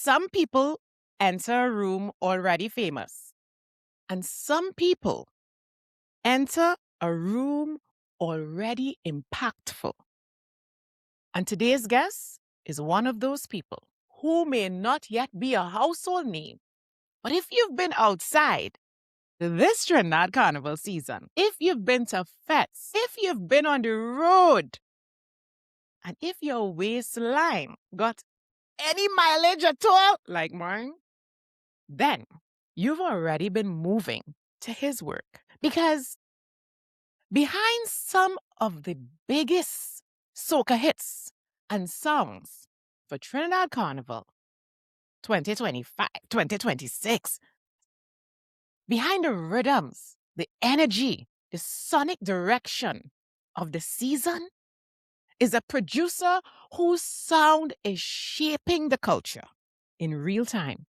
some people enter a room already famous, and some people enter a room already impactful. And today's guest is one of those people who may not yet be a household name. But if you've been outside this Trinidad Carnival season, if you've been to fests, if you've been on the road, and if your waistline got any mileage at all, like mine, then you've already been moving to his work. Because behind some of the biggest soca hits and songs for Trinidad Carnival 2025, 2026, behind the rhythms, the energy, the sonic direction of the season is a producer whose sound is shaping the culture in real time.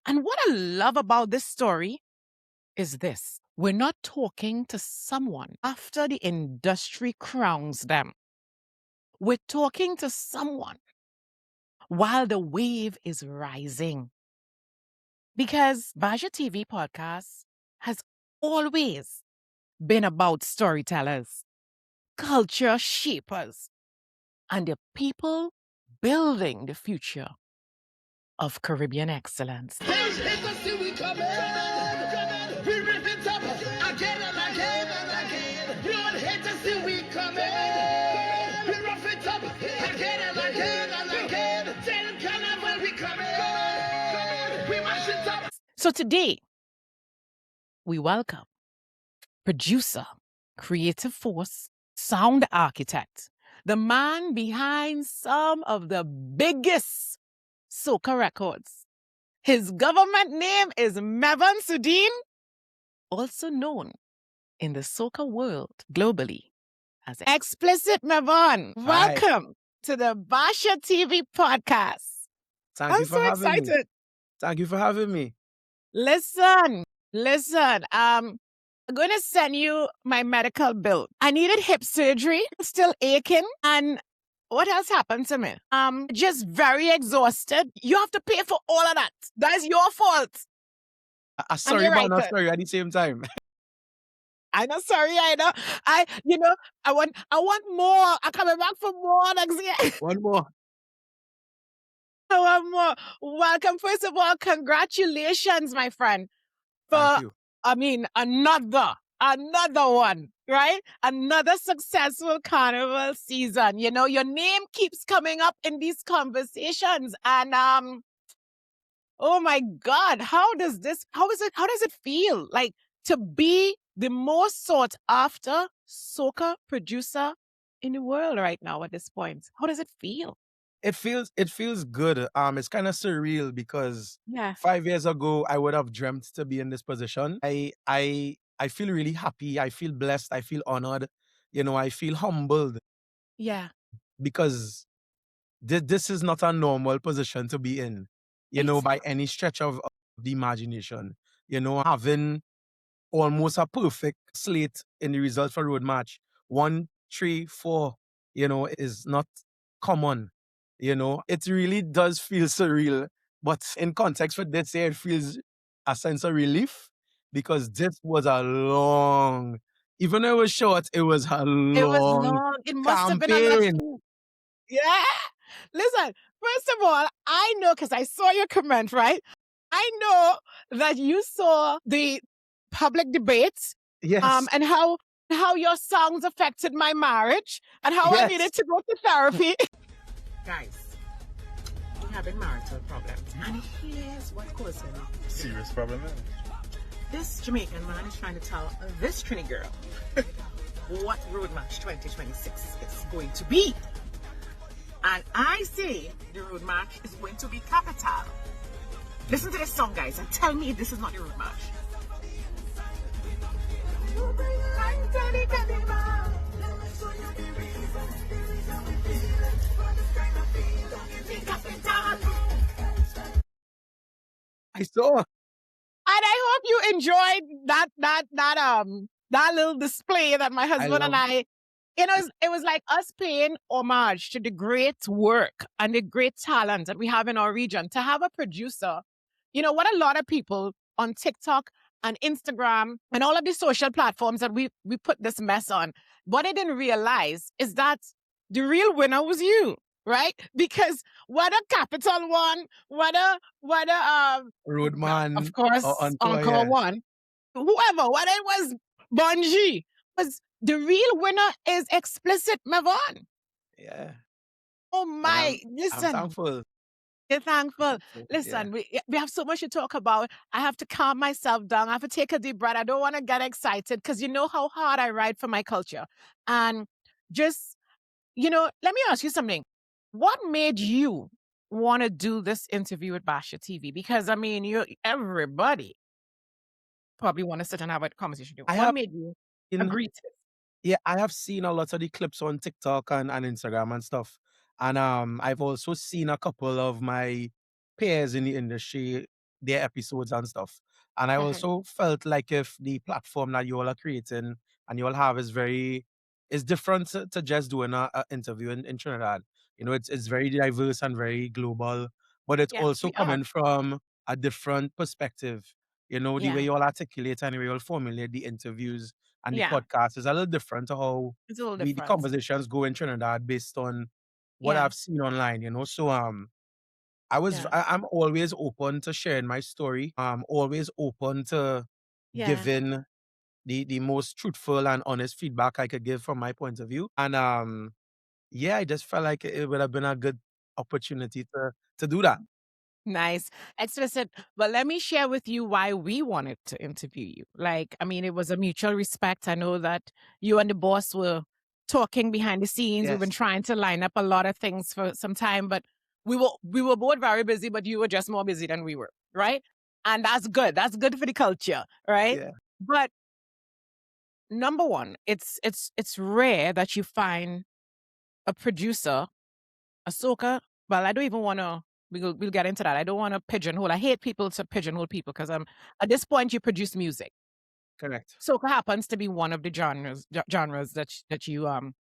And what I love about this story is this. We're not talking to someone after the industry crowns them. We're talking to someone while the wave is rising. Because Basia TV Podcast has always been about storytellers, culture shapers, and the people building the future of Caribbean excellence. So today, we welcome producer, creative force, sound architect, the man behind some of the biggest soca records. His government name is Mevon Soodeen, also known in the soca world globally as XplicitMevon. Welcome to the Basia TV Podcast. I'm so excited. Thank you for having me. Listen. I'm going to send you my medical bill. I needed hip surgery, still aching, and what else happened to me? Just very exhausted. You have to pay for all of that. That is your fault. Sorry, but not sorry at the same time. I'm not sorry. I know. I want more. I'm coming back for more next year. One more. I want more. Welcome. First of all, congratulations, my friend. Thank you. Another one, right? Another successful carnival season. You know, your name keeps coming up in these conversations. And oh my God, how does it feel like to be the most sought after soca producer in the world right now at this point? How does it feel? It feels good. It's kind of surreal because 5 years ago I would have dreamt to be in this position. I feel really happy. I feel blessed. I feel honored. You know, I feel humbled. Yeah. Because this is not a normal position to be in, you know, by any stretch of the imagination. You know, having almost a perfect slate in the results for road match, 1, 3, 4, you know, is not common. You know, it really does feel surreal. But in context for this year, it feels a sense of relief because this was a long, even though it was short, it was a long, It must have been a lot. Yeah. Listen, first of all, I know because I saw your comment, right? I know that you saw the public debates. Yes. And how your songs affected my marriage and how I needed to go to therapy. Guys, we have marital problems. And here's what caused them. Serious problem, man. This Jamaican man is trying to tell this Trini girl what Road Match 2026 is going to be. And I say the Road Match is going to be capital. Listen to this song, guys, and tell me if this is not the Road Match. I saw. And I hope you enjoyed that little display that my husband and I it was like us paying homage to the great work and the great talent that we have in our region. To have a producer, what a lot of people on TikTok and Instagram and all of the social platforms that we put this mess on, what I didn't realize is that the real winner was you, right? Because whether Capital won, whether Roadman of course or Encore, Encore yeah. won, whoever, whether it was Bungie, was the real winner is XplicitMevon. Yeah. Oh And my, I'm listen, thankful. you're thankful. Thankful. Yeah. Listen, we have so much to talk about. I have to calm myself down. I have to take a deep breath. I don't want to get excited because you know how hard I ride for my culture. And just, let me ask you something. What made you want to do this interview with Basia TV? Because I mean, everybody probably want to sit and have a conversation with you. What made you agree to it? Yeah, I have seen a lot of the clips on TikTok and Instagram and stuff. And I've also seen a couple of my peers in the industry, their episodes and stuff. And I also felt like if the platform that you all are creating and you all have is different to just doing a interview in Trinidad. It's very diverse and very global, but it's Yes, also we are. coming from a different perspective. The way Yeah. you all articulate and the way you all formulate the interviews and the Yeah. podcast is a little different to how It's a little the different. conversations go in Trinidad based on what Yeah. I've seen online. So Yeah. I'm always open to sharing my story. I'm always open to Yeah. giving the most truthful and honest feedback I could give from my point of view. And yeah, I just felt like it would have been a good opportunity to do that. Nice. Explicit. But let me share with you why we wanted to interview you. Like, I mean, it was a mutual respect. I know that you and the boss were talking behind the scenes. We've been Yes. trying to line up a lot of things for some time, but we were both very busy, but you were just more busy than we were, right? And that's good. That's good for the culture, right? Yeah. But number one, it's rare that you find a producer, a soca. Well, I don't even want to. We'll get into that. I don't want to pigeonhole. I hate people to pigeonhole people because at this point you produce music. Correct. Soca happens to be one of the genres that you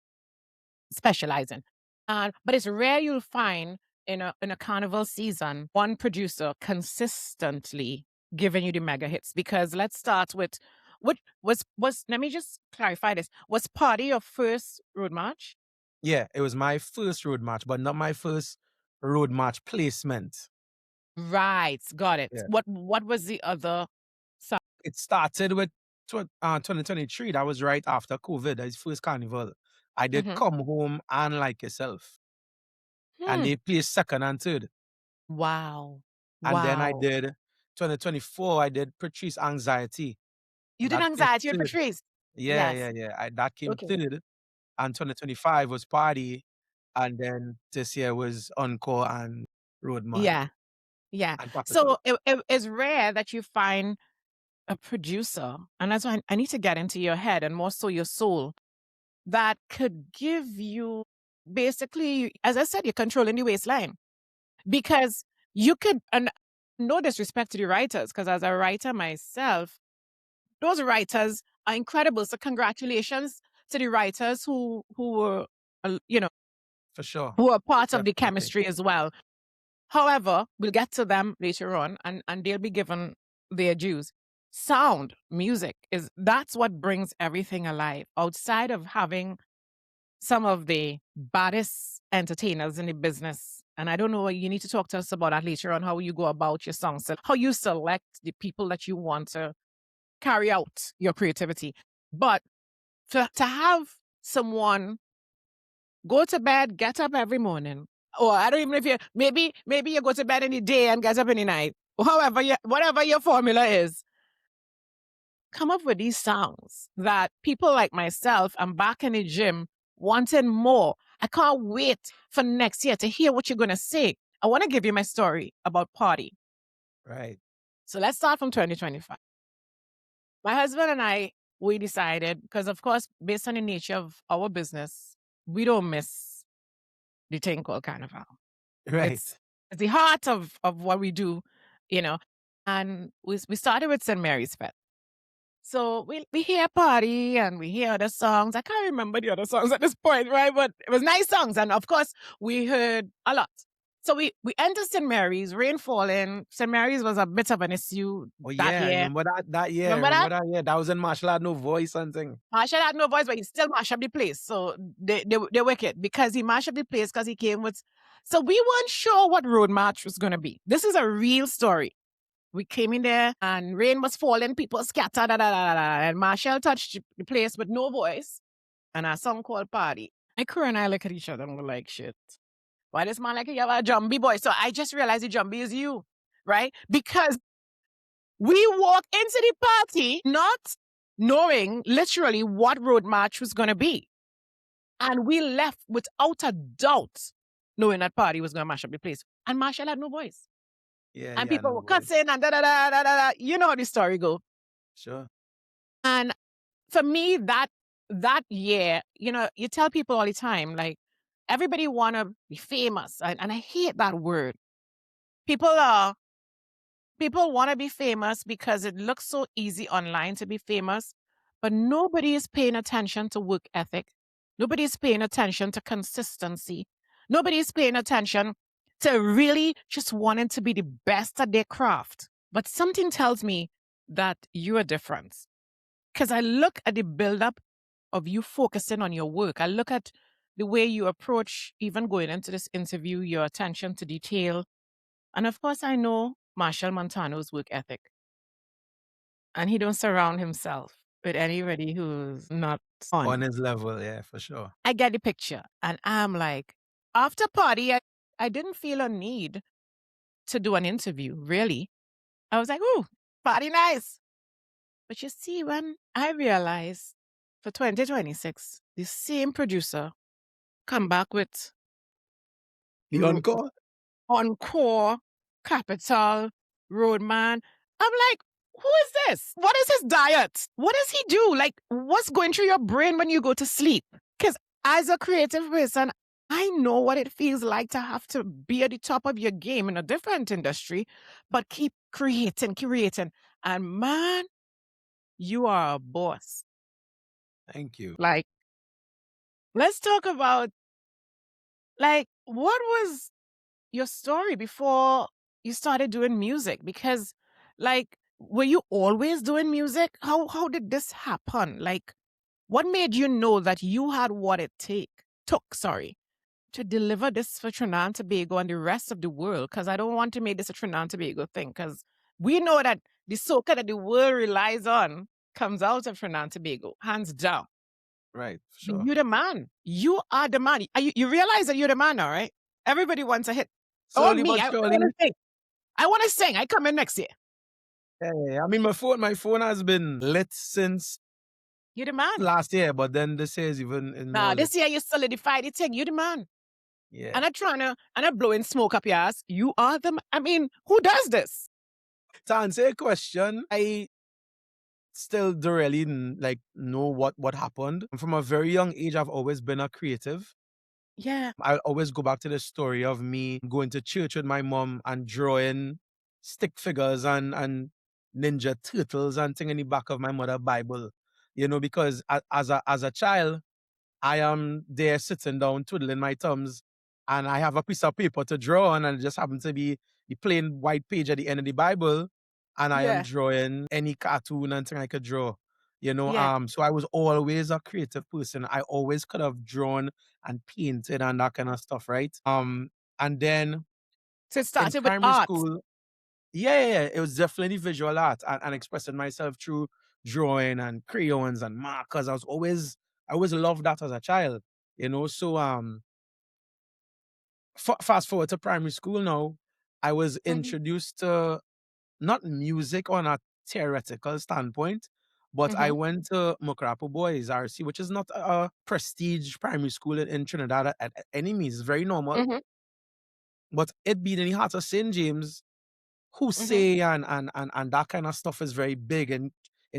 specialize in. But it's rare you'll find in a carnival season one producer consistently giving you the mega hits. Because let's start with what was let me just clarify this. Was Party your first road march? Yeah, it was my first road match, but not my first road match placement. Right, got it. Yeah. What was the other side? It started with 2023. That was right after COVID. That's first carnival. I did Come Home and Like Yourself. And they placed second and third. Wow. And then I Wow. did 2024, I did Patrice Anxiety. You did That placed Anxiety with third. Patrice? Yeah, Yes. yeah, yeah. That came Okay. third. And 2025 was Party. And then this year was Encore and Roadman Yeah. Yeah. and Capital. So it's rare that you find a producer, and that's why I need to get into your head and more so your soul, that could give you basically, as I said, you're controlling the waistline. Because you could, and no disrespect to the writers, because as a writer myself, those writers are incredible. So congratulations to the writers who were, For sure. who are part of the Definitely. chemistry as well. However, we'll get to them later on, and they'll be given their dues. Sound, music, that's what brings everything alive. Outside of having some of the baddest entertainers in the business, and I don't know, you need to talk to us about that later on, how you go about your songs, how you select the people that you want to carry out your creativity. But to have someone go to bed, get up every morning, or I don't even know if you maybe you go to bed in the day and get up in the night, or whatever your formula is. Come up with these songs that people like myself, I'm back in the gym wanting more. I can't wait for next year to hear what you're gonna say. I want to give you my story about Party. Right. So let's start from 2025. My husband and I, we decided, because of course, based on the nature of our business, we don't miss the thing called Carnival. Right. It's the heart of what we do, And we started with St. Mary's Fete. So we hear Party and we hear other songs. I can't remember the other songs at this point, right? But it was nice songs. And of course, we heard a lot. So we entered St. Mary's, rain falling. St. Mary's was a bit of an issue that I year. remember that year. Remember that? That year. That was in Marshall had no voice and thing. Marshall had no voice, but he still mashed up the place. So they wicked because he mashed up the place because he came with. So we weren't sure what road march was going to be. This is a real story. We came in there and rain was falling, people scattered, and Marshall touched the place with no voice and a song called Party. My crew and I look at each other and we're like, shit. Why this man like you have a jumbie boy? So I just realized the jumbie is you, right? Because we walk into the party not knowing literally what road march was going to be. And we left without a doubt knowing that Party was going to mash up the place. And Marshall had no voice. Yeah. And people were cussing and da-da-da-da-da-da. You know how the story go. Sure. And for me, that year, you tell people all the time, like, everybody want to be famous. And I hate that word. People want to be famous because it looks so easy online to be famous, but nobody is paying attention to work ethic. Nobody is paying attention to consistency. Nobody is paying attention to really just wanting to be the best at their craft. But something tells me that you are different. Because I look at the buildup of you focusing on your work. I look at the way you approach even going into this interview, your attention to detail. And of course, I know Marshall Montano's work ethic. And he don't surround himself with anybody who's not on his level. Yeah, for sure. I get the picture. And I'm like, after Party, I didn't feel a need to do an interview, really. I was like, ooh, Party nice. But you see, when I realized for 2026, the same producer come back with the Encore, Capital, Roadman. I'm like, who is this? What is his diet? What does he do? Like, what's going through your brain when you go to sleep? Because as a creative person, I know what it feels like to have to be at the top of your game in a different industry, but keep creating. And man, you are a boss. Thank you. Like, let's talk about, like, what was your story before you started doing music? Because, like, were you always doing music? How did this happen? Like, what made you know that you had what it took to deliver this for Trinidad and Tobago and the rest of the world? Because I don't want to make this a Trinidad and Tobago thing, because we know that the soca that the world relies on comes out of Trinidad and Tobago, hands down. Right, sure. You're the man. You are the man. You realize that you're the man now, right? Everybody wants a hit. Slowly me, but I surely. want to sing. I come in next year. Yeah. I mean, my phone has been lit since You're the man. last year, but then this year is even in more This year you solidified it. You're the man. Yeah. And I'm blowing smoke up your ass. You are the man. I mean, who does this? To answer your question, I still don't really know what happened. From a very young age, I've always been a creative. Yeah. I always go back to the story of me going to church with my mom and drawing stick figures and ninja turtles and thing in the back of my mother's Bible. Because as a child, I am there sitting down, twiddling my thumbs, and I have a piece of paper to draw on, and it just happens to be the plain white page at the end of the Bible, and I am drawing any cartoon and thing I could draw. So I was always a creative person. I always could have drawn and painted and that kind of stuff, right? And then so it started in with primary art. school, yeah, it was definitely visual art and expressing myself through drawing and crayons and markers. I always loved that as a child, So fast forward to primary school now, I was introduced to not music on a theoretical standpoint, but I went to Mucurapo Boys RC, which is not a prestige primary school in Trinidad at any means. It's very normal. But it being in the heart of St. James, who say and that kind of stuff is very big in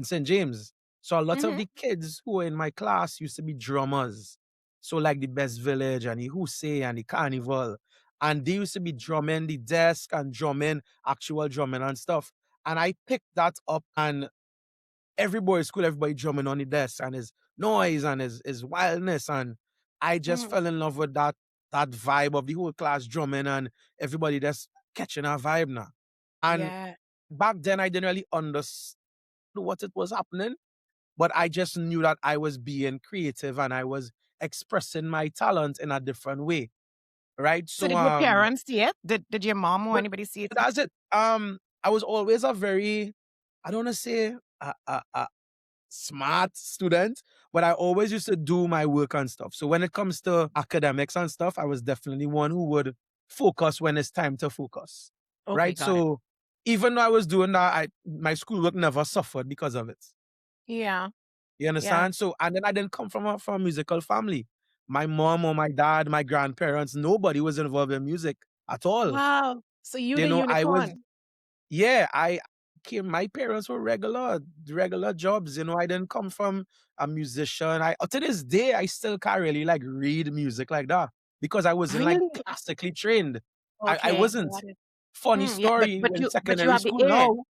St. James. So a lot of the kids who were in my class used to be drummers. So like the Best Village and the Who Say and the Carnival. And they used to be drumming the desk and drumming, actual drumming and stuff. And I picked that up, and every boy school, everybody drumming on the desk and his noise and his wildness. And I just fell in love with that vibe of the whole class drumming and everybody just catching our vibe now. And Yeah. back then I didn't really understand what it was happening, but I just knew that I was being creative and I was expressing my talent in a different way. Right. So So did your parents see it? Did your mom or but anybody see it? that's it. I was always a very, I don't want to say a smart student, but I always used to do my work and stuff. So when it comes to academics and stuff, I was definitely one who would focus when it's time to focus. Okay, Right. got it. So even though I was doing that, my schoolwork never suffered because of it. Yeah. You understand? So, and then I didn't come from a musical family. My mom or my dad, my grandparents, nobody was involved in music at all. Wow. So you You the know, I was, unicorn. yeah, I came, my parents were regular jobs. You know, I didn't come from a musician. To this day, I still can't really like read music like that because I wasn't like Really? classically trained. I Okay, wasn't. got it. Funny Yeah, story, in but you secondary have the school ear. now.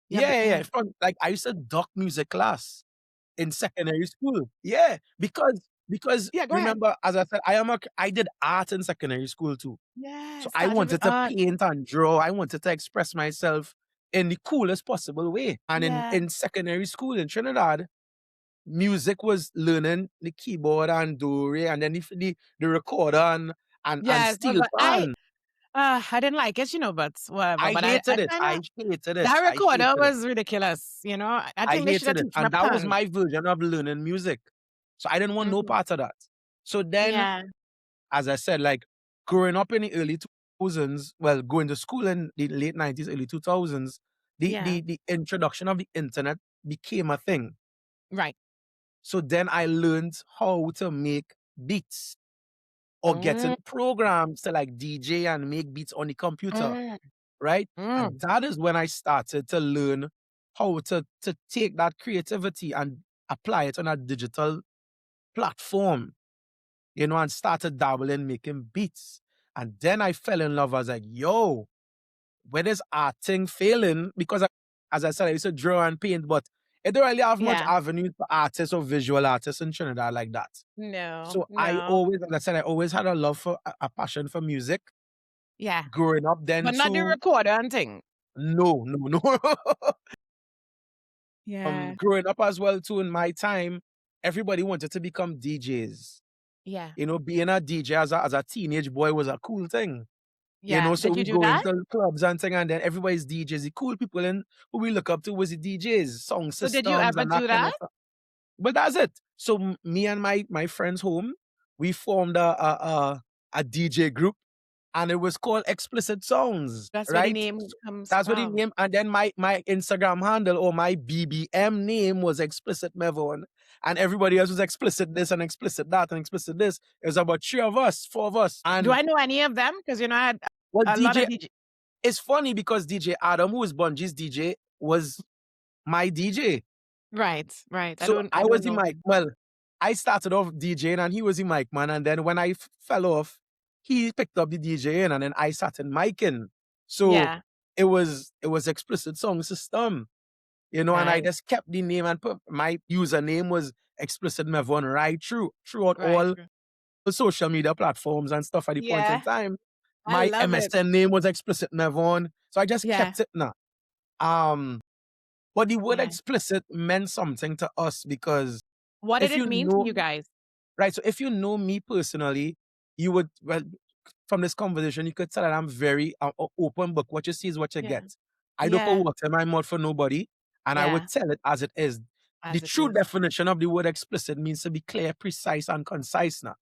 You have the Yeah. ear. Like I used to duck music class in secondary school. Yeah, because Yeah, go ahead. remember, as I said, I did art in secondary school too. So Yes, I started with wanted to art. paint and draw. I wanted to express myself in the coolest possible way. And Yeah. in secondary school in Trinidad, music was learning the keyboard and do and then the recorder and Yes, steel but pan. I didn't like it, but whatever. I But I hated it. kind I of hated it. that I recorder hated it. was ridiculous. I I think they should have hated it. teach me And that was pan. my version of learning music. So I didn't want no Mhm. part of that. So then, Yeah, as I said, like growing up in the early 2000s, well, going to school in the late 90s, early 2000s, yeah, the introduction of the internet became a thing. right. So then I learned how to make beats or get Mm, in programs to like DJ and make beats on the computer, mm, right? mm. And that is when I started to learn how to take that creativity and apply it on a digital platform, and started dabbling, making beats. And then I fell in love. I was like, yo, where is art thing failing? Because as I said, I used to draw and paint, but it don't really have much Yeah. avenue for artists or visual artists in Trinidad like that. No, So no. as I said, I always had a love for a passion for music Yeah. growing up. Then But not the too, recorder and thing. no, no, no. Yeah. Growing up as well too, in my time, everybody wanted to become DJs. Yeah. Being a DJ as a teenage boy was a cool thing. Yeah. So Did you we do go that? into clubs and thing, and then everybody's DJs. The cool people in who we look up to was the DJs, sound So did you systems, ever and that do kind that? of stuff. But that's it. So me and my friends home, we formed a DJ group, and it was called Explicit Songs, That's where the right? name comes That's what the from. name. And then my Instagram handle or my BBM name was XplicitMevon. And everybody else was explicit this and explicit that and explicit this. It was about 3 of us, 4 of us. Do And I know any of them? Because I had well, a lot of DJ, DJ. it's funny because DJ Adam, who was Bunji's DJ, was my DJ. Right, right. So I I was don't the know mic. him. Well, I started off DJing and he was the mic man. And then when I fell off, he picked up the DJing and then I sat in micing. So Yeah, it was explicit song system, and I right, just kept the name and put my username was XplicitMevon right throughout right. all the social media platforms and stuff at the point in Yeah, time. I My love it. MSN name was XplicitMevon. So I just Yeah, kept it now. Um, but the word yeah. explicit meant something to us because What did if it you mean to know, you guys? right, so if you know me personally, you would, well, from this conversation, you could tell that I'm very open book. What you see is what you Yeah, get. I don't put yeah, water in my mouth for nobody, and I would yeah. tell it as it is. The As it true is. definition of the word explicit means to be clear, precise, and concise now.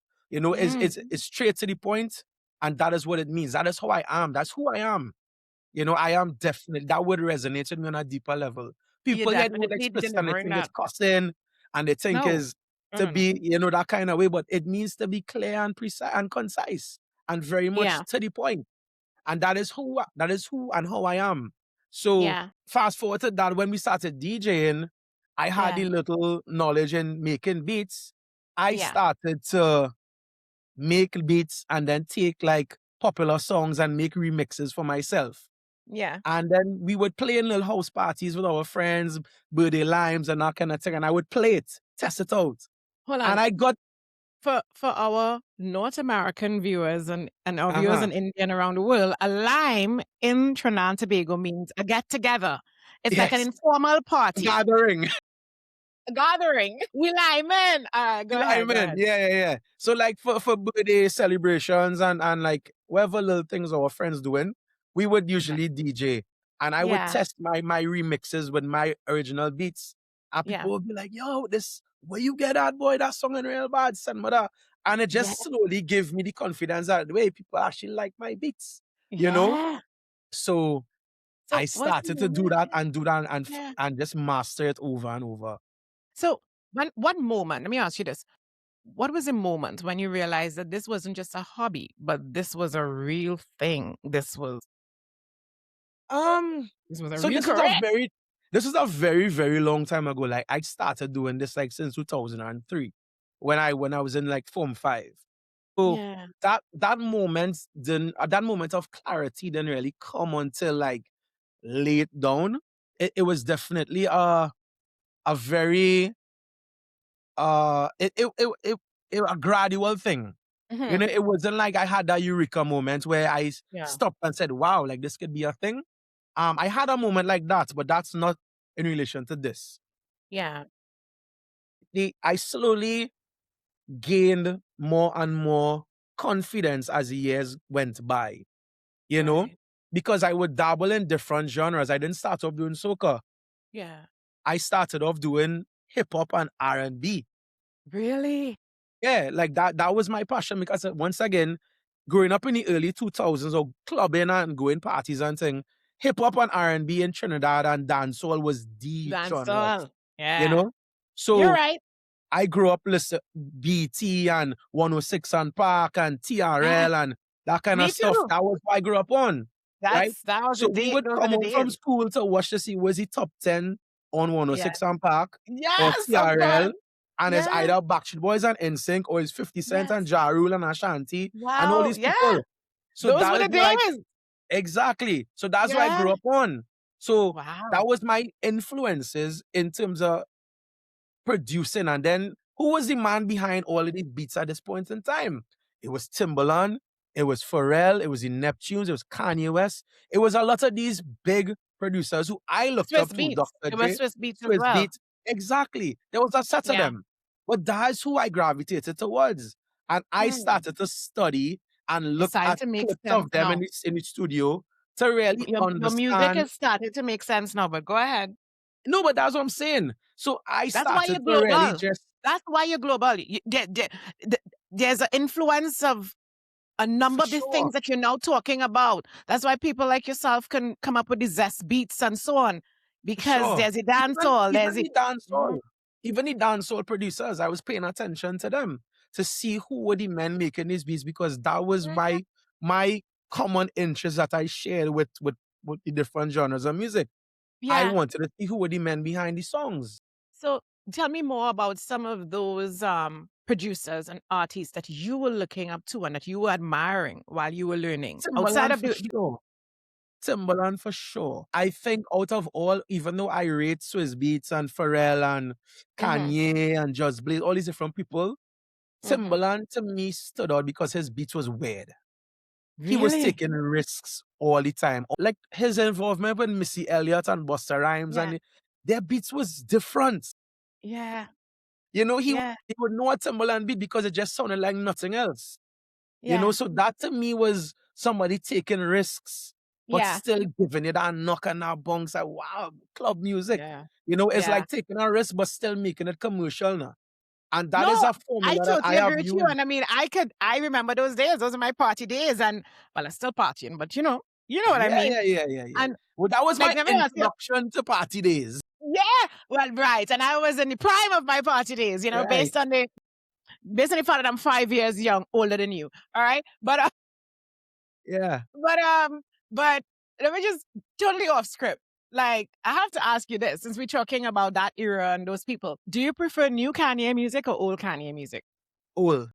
Mm, It's straight to the point, and that is what it means. That is how I am. That's who I am. I am definitely, that would resonate with me on a deeper level. you're People hear the word definitely explicit and they delivering think it's that. cussing and they think No, is no, to no, no. be, that kind of way, but it means to be clear and precise and concise and very much Yeah, to the point. And that is who and how I am. So yeah, fast forward to that, when we started DJing, I had yeah, the little knowledge in making beats. I yeah. started to make beats and then take like popular songs and make remixes for myself. Yeah. And then we would play in little house parties with our friends, birthday limes and that kind of thing. And I would play it, test it out. Hold And on. I got For our North American viewers and our viewers uh-huh. in India and around the world, a lime in Trinidad and Tobago means a get together. It's like an Yes, informal party, gathering. a gathering. We lime in. Go ahead. Yeah. So like for birthday celebrations and like whatever little things our friends doing, we would usually DJ. And I would Yeah. test my remixes with my original beats. And Yeah. people would be like, yo, this where you get that boy, that song in real bad, send me that. And it Yeah. just slowly gave me the confidence that the way people actually like my beats. You know? Yeah. So So I what's the started to do moment? that Yeah. and just master it over and over. So one moment, let me ask you this. What was the moment when you realized that this wasn't just a hobby, but this was a real thing? This was a So real career? this was a very, very long time ago. Like I started doing this like since 2003 when I was in like Form 5. So Yeah. that moment of clarity didn't really come until like late down. It was definitely a very a gradual thing. You know, it wasn't like I had that eureka moment where I Yeah. stopped and said, wow, like this could be a thing. I had a moment like that, but that's not in relation to this. Yeah. I slowly gained more and more confidence as the years went by, you know, Right. because I would dabble in different genres. I didn't start off doing soca. Yeah. I started off doing hip hop and R&B. Really? Yeah, like that was my passion because once again, growing up in the early 2000s or clubbing and going parties and thing, hip hop and R&B in Trinidad and dancehall was the genres, Dancehall. you Yeah. know? You're So right. I grew up listening BT and 106 and Park and Yeah. TRL and that kind Me of stuff. too. That was what I grew up on, right? That was So the we day. would Those are come the home from days. school to watch to see was he top 10 on Yeah. 106 and Park or Yes, so TRL. fun. And it's Yeah. either Backstreet Boys and NSYNC or it's 50 Cent Yes. and Ja Rule and Ashanti and all Wow. these Yeah. people. So Those that were is the what days. exactly. So that's what I Yeah. grew up on. So Wow. that was my influences in terms of producing. And then who was the man behind all of these beats at this point in time? It was Timbaland, it was Pharrell, it was the Neptunes, it was Kanye West. It was a lot of these big producers who I looked Swiss up to, beats. Dr. It was J, Swiss beats as Swiss well. Beats. Exactly. There was a set of Yeah. them. But that's who I gravitated towards. And I started to study and look Starting at to make clips sense of them now. in the studio to really Your music understand. has started to make sense now, but go ahead. No, but that's what I'm saying. So I That's why you're started to really global. just That's why you're global. There's an influence of a number for of the sure. things that you're now talking about. That's why people like yourself can come up with the zest beats and so on. Because Sure. there's a dancehall, there's Even a the dancehall. Even the dancehall producers, I was paying attention to them to see who were the men making these beats because that was my common interest that I shared with the different genres of music. I yeah. wanted to see who were the men behind the songs. So tell me more about some of those producers and artists that you were looking up to and that you were admiring while you were learning. Outside Timbaland of for sure. Timbaland for sure. I think out of all, even though I rate Swiss Beats and Pharrell and Kanye and Just Blaze, all these different people, Timbaland to me stood out because his beats was weird. He was Really? taking risks all the time. Like his involvement with Missy Elliott and Busta Rhymes Yeah. and their beats was different. Yeah. You know, he Yeah. would know a Timbaland beat because it just sounded like nothing else. You Yeah. know, so that to me was somebody taking risks, but Yeah. still giving it a knock and a bounce. Like, wow, club music. Yeah. You know, it's Yeah. like taking a risk, but still making it commercial now. And that is No, a formula I that totally I have agree with you. used. And I mean, I remember those days. Those are my party days. And well, I'm still partying, but you know what I mean. Yeah. And Well, that was like, my let me ask you. introduction to party days. Yeah, well, right. And I was in the prime of my party days, Right. based on the fact that I'm 5 years older than you. All right. But Yeah. but let me just totally off script. Like, I have to ask you this, since we're talking about that era and those people. Do you prefer new Kanye music or old Kanye music? Old.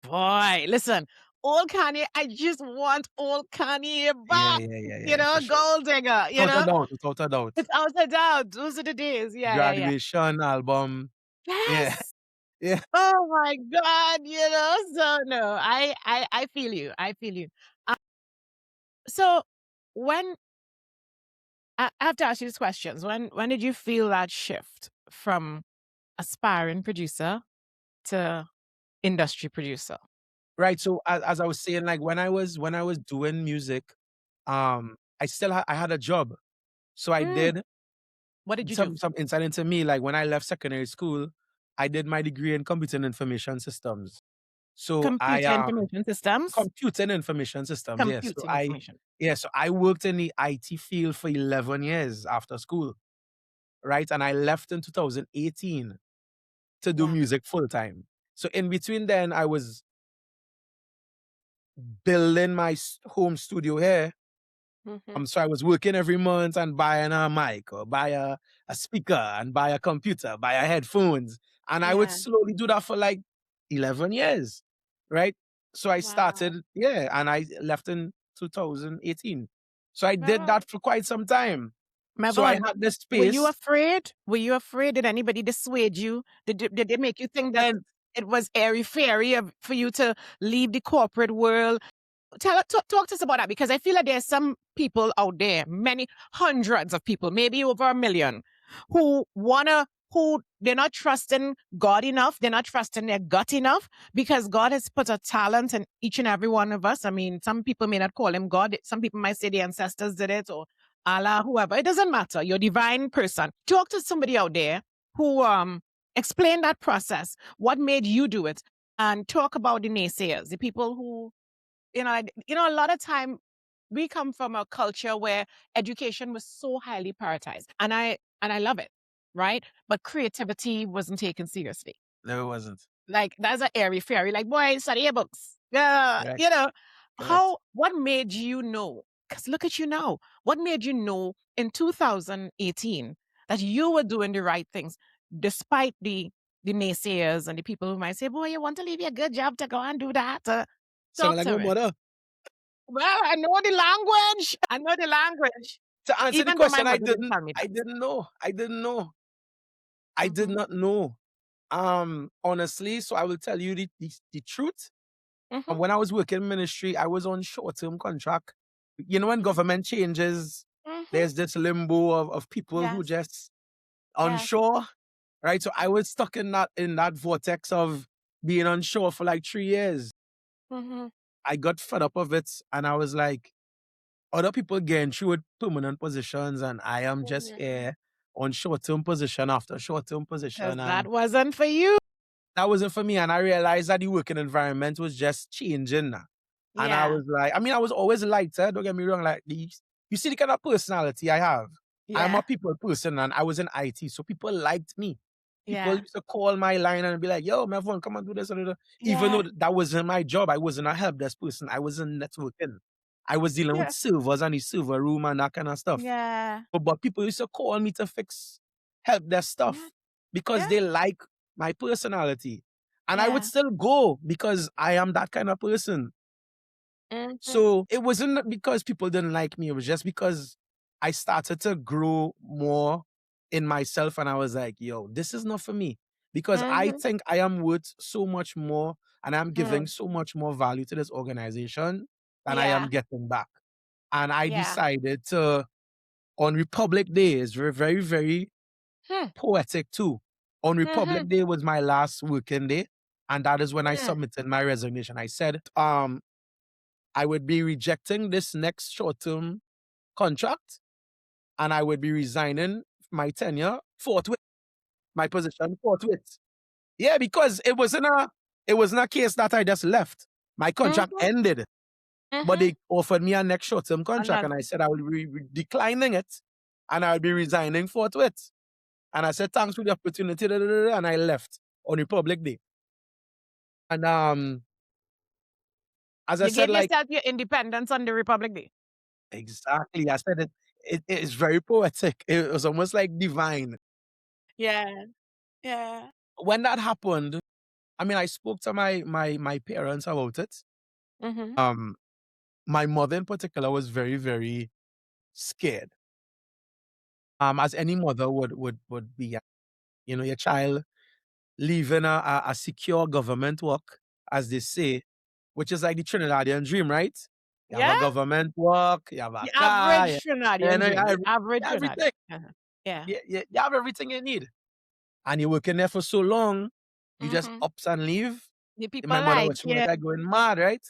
Boy, listen, old Kanye. I just want old Kanye Yeah, back. yeah, yeah, You yeah, know, for sure. gold digger. You Without a know, doubt, without a doubt. it's out of doubt. Those are the days. Yeah. Graduation album. Yeah, Yes. yeah. Oh my God. You know, so no, I feel you. I feel you. So when I have to ask you these questions. When did you feel that shift from aspiring producer to industry producer? Right. So as I was saying, like when I was doing music, I had a job. So I Mm. did What did you do? some insight into me. Like when I left secondary school, I did my degree in computer and information systems. So I Computer information systems, computer and information systems, yes. computing information. So I worked in the IT field for 11 years after school, right? And I left in 2018 to do Yeah. music full time. So in between then, I was building my home studio here. Mm-hmm. So I was working every month and buying a mic or buy a speaker and buy a computer, buy a headphones. And I would Yeah. slowly do that for like 11 years, right? So I started, Wow. and I left in 2018. So I did Mevon, that for quite some time. So I Mevon, had this were you space. afraid? Were you afraid? Did anybody dissuade you? Did they make you think that And it was airy fairy for you to leave the corporate world? Talk to us about that, because I feel like there's some people out there, many hundreds of people, maybe over 1 million, who they're not trusting God enough. They're not trusting their gut enough, because God has put a talent in each and every one of us. I mean, some people may not call him God. Some people might say the ancestors did it, or Allah, whoever. It doesn't matter. You're a divine person. Talk to somebody out there who explain that process. What made you do it? And talk about the naysayers, the people who a lot of time we come from a culture where education was so highly prioritized, and I love it, right? But creativity wasn't taken seriously. no, it wasn't. Like that's an airy fairy. Like, boy, study your books. Yeah, Correct. Correct. what made you know? Because look at you now. What made you know in 2018 that you were doing the right things, despite the naysayers and the people who might say, "Boy, you want to leave your good job to go and do that?" Sound Talk like to my me. mother. Well, I know the language. I know the language. To answer the Even though my question, mother didn't tell me I that. didn't know. I didn't know. I did Mm-hmm. not know. Honestly, so I will tell you the truth. Mm-hmm. And when I was working in ministry, I was on short-term contract. You know, when government changes, Mm-hmm. there's this limbo of people who Yes. just Yes. unsure, right? So I was stuck in that vortex of being unsure for like 3 years. Mm-hmm. I got fed up of it, and I was like, other people getting through with permanent positions, and I am just Yeah. here on short-term position after short-term Because position, that and wasn't for you. that wasn't for me. And I realized that the working environment was just changing now. And I Yeah. was like, I mean, I was always lighter, don't get me wrong. Like, you see the kind of personality I have. I'm Yeah. a people person, and I was in IT, so people liked me. People Yeah. used to call my line and be like, yo, Mevon, come and do this and do that. Even Yeah. though that wasn't my job, I wasn't a help desk person. I wasn't networking. I was dealing with Yeah. servers and the server room and that kind of stuff. Yeah. But people used to call me to fix help desk Yeah. stuff because Yeah. they like my personality. And I would Yeah. still go because I am that kind of person. Mm-hmm. So it wasn't because people didn't like me. It was just because I started to grow more in myself. And I was like, yo, this is not for me. Because I Mm-hmm. think I am worth so much more and I'm giving Mm. so much more value to this organization than I am Yeah. getting back. And I Yeah. decided to, on Republic Day, is very, very, very Hmm. poetic too. On Mm-hmm. Republic Day was my last working day. And that is when I Mm. submitted my resignation. I said, I would be rejecting this next short-term contract and I would be resigning my tenure forthwith, my position forthwith. Yeah, because it wasn't a case that I just left. My contract Mm-hmm. ended, but Mm-hmm. they offered me a next short-term contract Another. and I said I will be declining it and I will be resigning forthwith. And I said, thanks for the opportunity, da, da, da, da, and I left on Republic Day. And as I You said, gave like, yourself your independence on the Republic Day. exactly, I said it is very poetic. It was almost like divine. Yeah. Yeah. When that happened, I mean, I spoke to my parents about it, My mother in particular was very, very scared. As any mother would be, your child leaving a secure government work, as they say, which is like the Trinidadian dream, right? You have Yeah. a government work, you have a The car, average Trinidadian you dream. have The average Trinidadian. everything. Yeah. You have everything you need. And you're working there for so long, you just ups and leave. The people My mother like was, she was you. like going mad, right?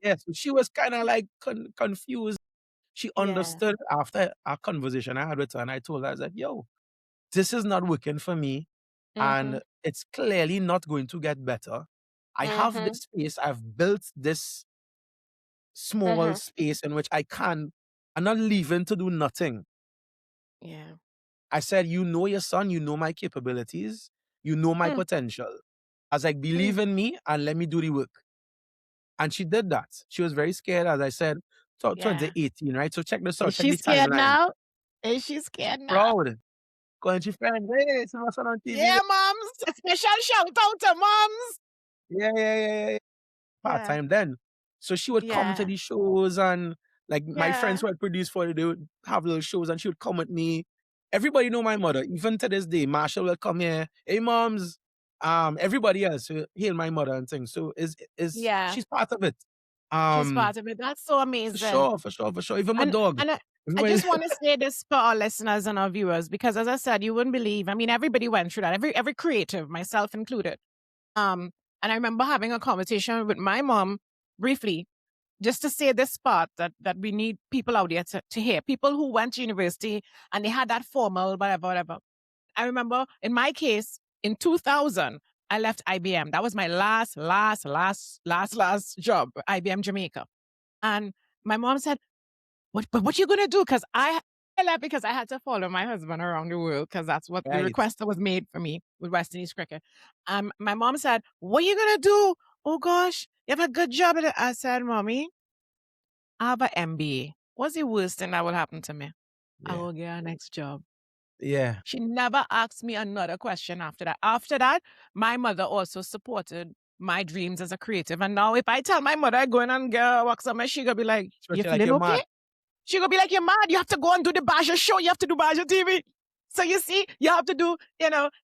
Yeah, so she was kind of like confused. She Yeah. understood after our conversation I had with her, and I told her, I was like, yo, this is not working for me, and it's clearly not going to get better. I have this space, I've built this small space in which I'm not leaving to do nothing. Yeah. I said, you know your son, you know my capabilities, you know my potential. I was like, believe in me and let me do the work. And she did that. She was very scared, as I said, Yeah. 2018, right? So check this out, Is check she the scared timeline. now? Is she scared now? Proud. Going to friends, hey, it's my son on TV. Yeah, moms. A special shout out to moms. Yeah. Part-time then. So she would come to these shows, and like my friends who had produced for her, they would have little shows and she would come with me. Everybody know my mother. Even to this day, Marshall will come here. Hey moms. Everybody else will hail my mother and things. So she's part of it. She's part of it. That's so amazing. For sure. Even my dog. And I just want to say this for our listeners and our viewers, because as I said, you wouldn't believe. I mean, everybody went through that. Every creative, myself included. And I remember having a conversation with my mom briefly, just to say this part that we need people out there to hear. People who went to university and they had that formal, whatever. I remember in my case, in 2000, I left IBM. That was my last job, IBM Jamaica. And my mom said, what you gonna do? Because I left because I had to follow my husband around the world, because that's what the request that was made for me with West Indies cricket. My mom said, what are you gonna do? Oh gosh, you have a good job at it. I said, Mommy, I have an MBA. What's the worst thing that will happen to me? I will get our next job. Yeah. She never asked me another question after that. After that, my mother also supported my dreams as a creative. And now if I tell my mother I go in and get work somewhere, she gonna be like, you feeling okay? Mad. She gonna be like, you're mad. You have to go and do the Basia show. You have to do Basia TV. So you see, you have to do,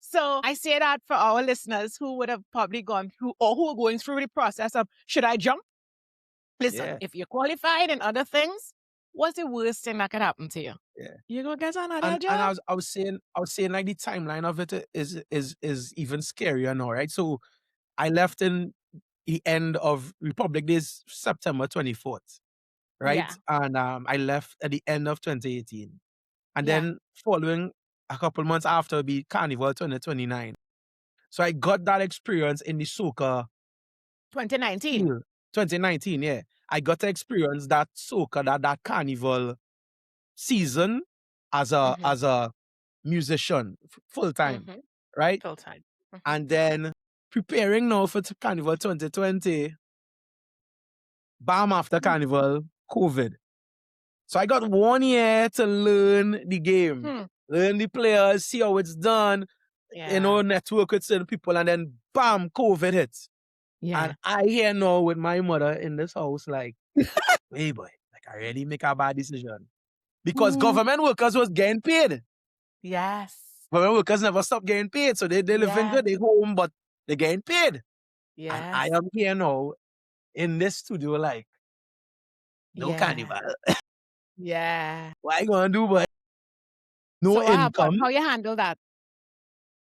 So I say that for our listeners who would have probably gone through, or who are going through the process of, should I jump? Listen, if you're qualified in other things, what's the worst thing that could happen to you? Yeah. You go get another job. And I was saying like the timeline of it is even scarier now, right? So I left in the end of Republic Days, September 24th, right? Yeah. And I left at the end of 2018. And then following a couple months after would be Carnival 2029. So I got that experience in the Soca 2019. 2019, yeah. I got to experience that Soca, that Carnival season as a musician full time, right? Full time. And then preparing now for Carnival 2020. Bam, after Carnival, COVID. So I got 1 year to learn the game, learn the players, see how it's done, network with certain people, and then bam, COVID hits. Yeah. And I hear now with my mother in this house, like, hey boy, like I really make a bad decision. Because government workers was getting paid. Yes. Government workers never stop getting paid. So they living good, they home, but they getting paid. Yes. And I am here now in this studio, like, no Carnival. Yeah. What I gonna do, but no so income. How you handle that?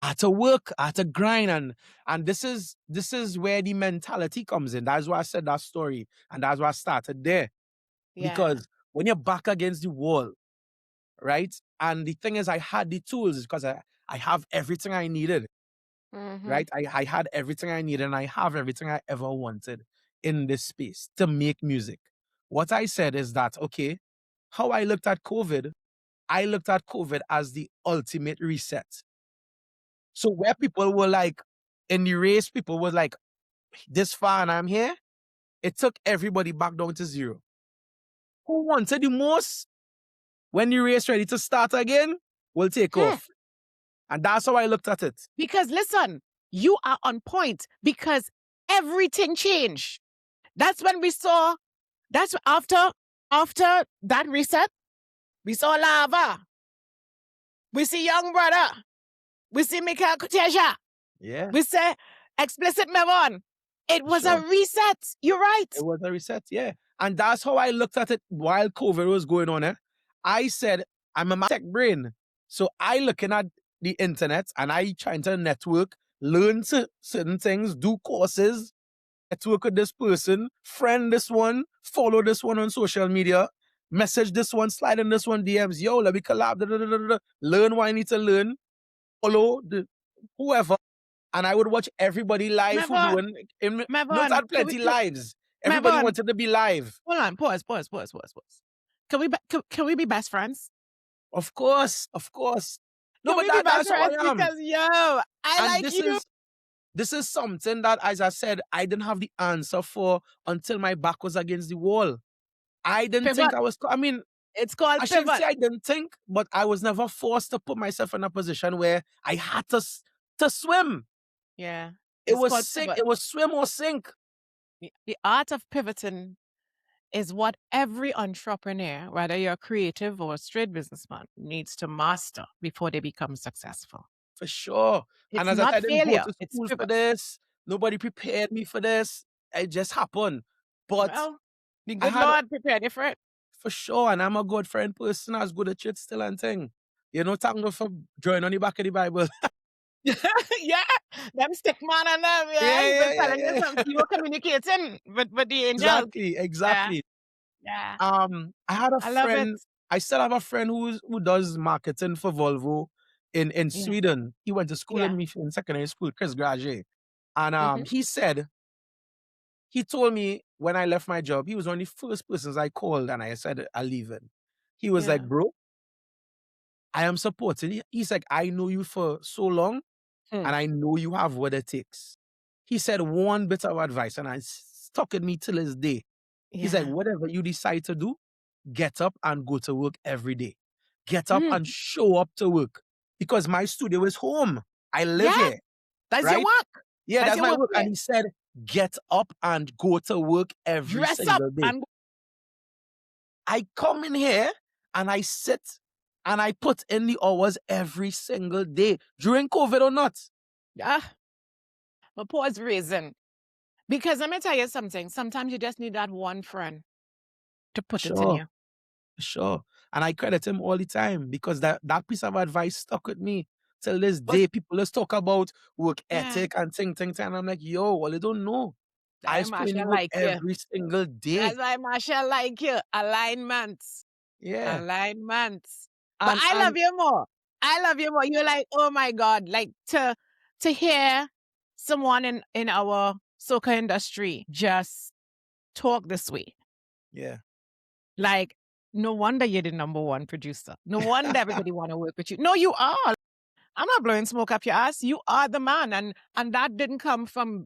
I had to work, I had to grind, and this is where the mentality comes in. That's why I said that story, and that's why I started there. Because when you're back against the wall, right? And the thing is, I had the tools because I have everything I needed, right? I had everything I needed, and I have everything I ever wanted in this space to make music. What I said is that, okay, how I looked at COVID as the ultimate reset. So where people were like, in the race, people were like, this far and I'm here, it took everybody back down to zero. Who wanted the most? When the race ready to start again, will take off. And that's how I looked at it. Because listen, you are on point because everything changed. That's when we saw, that's after that reset, we saw Lava. We see Young Brother. We see Michael Kuteja. Yeah. We say XplicitMevon. It was a reset. You're right. It was a reset, yeah. And that's how I looked at it while COVID was going on. I said, I'm a tech brain. So I looking at the internet and I trying to network, learn certain things, do courses, network with this person, friend this one, follow this one on social media, message this one, slide in this one DMs, yo, let me collab, learn what I need to learn, follow whoever. And I would watch everybody live who doing, not at plenty lives. Everybody wanted to be live. Hold on, pause. Can we be best friends? Of course. No, but that's how I am. Because, yo, I like you. This is something that, as I said, I didn't have the answer for until my back was against the wall. I didn't think I was, it's called I shouldn't say I didn't think, but I was never forced to put myself in a position where I had to swim. Yeah. It was sink. It was swim or sink. The art of pivoting is what every entrepreneur, whether you're a creative or a straight businessman, needs to master before they become successful. For sure. It's and as not I didn't failure. Go to school for this. Nobody prepared me for this. It just happened. But the good Lord prepared you for it. For sure. And I'm a good friend person. I was good at church still and thing. You know, thank God for drawing on the back of the Bible. Yeah, them stick man and them, yeah. You were communicating with the angels. Exactly. Yeah. I had a friend. I still have a friend who does marketing for Volvo in Sweden. He went to school with me in secondary school, Chris Graduate. And he told me when I left my job, he was one of the first persons I called and I said I'll leave it. He was like, bro, I am supporting. He's like, I know you for so long. And I know you have what it takes. He said one bit of advice, and I stuck with me till this day. Yeah. He's like, whatever you decide to do, get up and go to work every day. Get up and show up to work. Because my studio is home. I live here. That's your work. Yeah, that's my work. And he said, get up and go to work every single day. I come in here and I sit and I put in the hours every single day, during COVID or not. Yeah. But pause reason. Because let me tell you something. Sometimes you just need that one friend to put it in you. Sure. And I credit him all the time because that piece of advice stuck with me. Till this day, people just talk about work ethic and thing. And I'm like, yo, well, they don't know. I put in work every single day. That's why Marshall like you. Alignments. Yeah. Alignments. But I love you more. I love you more. You're like, oh my God, like to hear someone in our soca industry just talk this way. Yeah. Like, no wonder you're the number one producer. No wonder everybody want to work with you. No, you are. I'm not blowing smoke up your ass. You are the man. And that didn't come from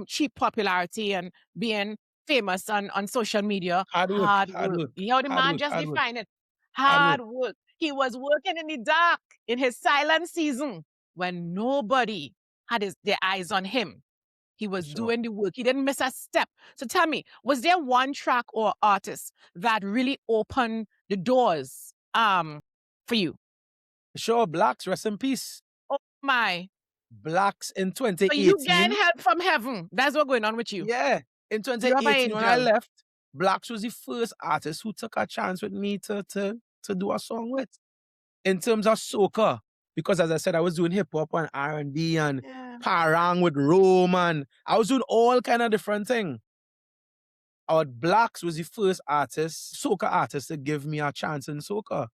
cheap popularity and being famous on social media. Hard work. You know, the man just defined it. Hard work. He was working in the dark in his silent season when nobody had their eyes on him. He was doing the work. He didn't miss a step. So tell me, was there one track or artist that really opened the doors for you? Sure, Blacks, rest in peace. Oh my. Blacks in 2018. So you getting help from heaven. That's what's going on with you. Yeah. In 2018, when I left, Blacks was the first artist who took a chance with me to do a song with. In terms of soca, because as I said, I was doing hip hop and R&B and parang with Rome, and I was doing all kind of different things. Our Blacks was the first soca artist to give me a chance in soca.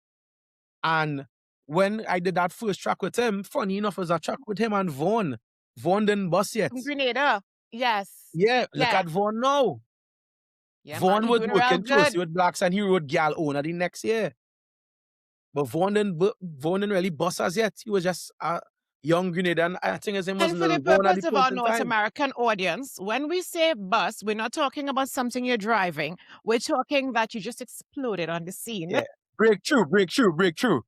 And when I did that first track with him, funny enough, it was a track with him and Vaughn. Vaughn didn't bust yet. Grenada. Yes. Yeah, look at Vaughn now. Yeah, Vaughn was working closely with Blacks and he wrote Gal Owner the next year. But Vaughn didn't really bust us yet. He was just a young Grenadian. I think his name was Lil And for the purpose of our North American audience, when we say bus, we're not talking about something you're driving. We're talking that you just exploded on the scene. Yeah. Breakthrough. Breakthrough.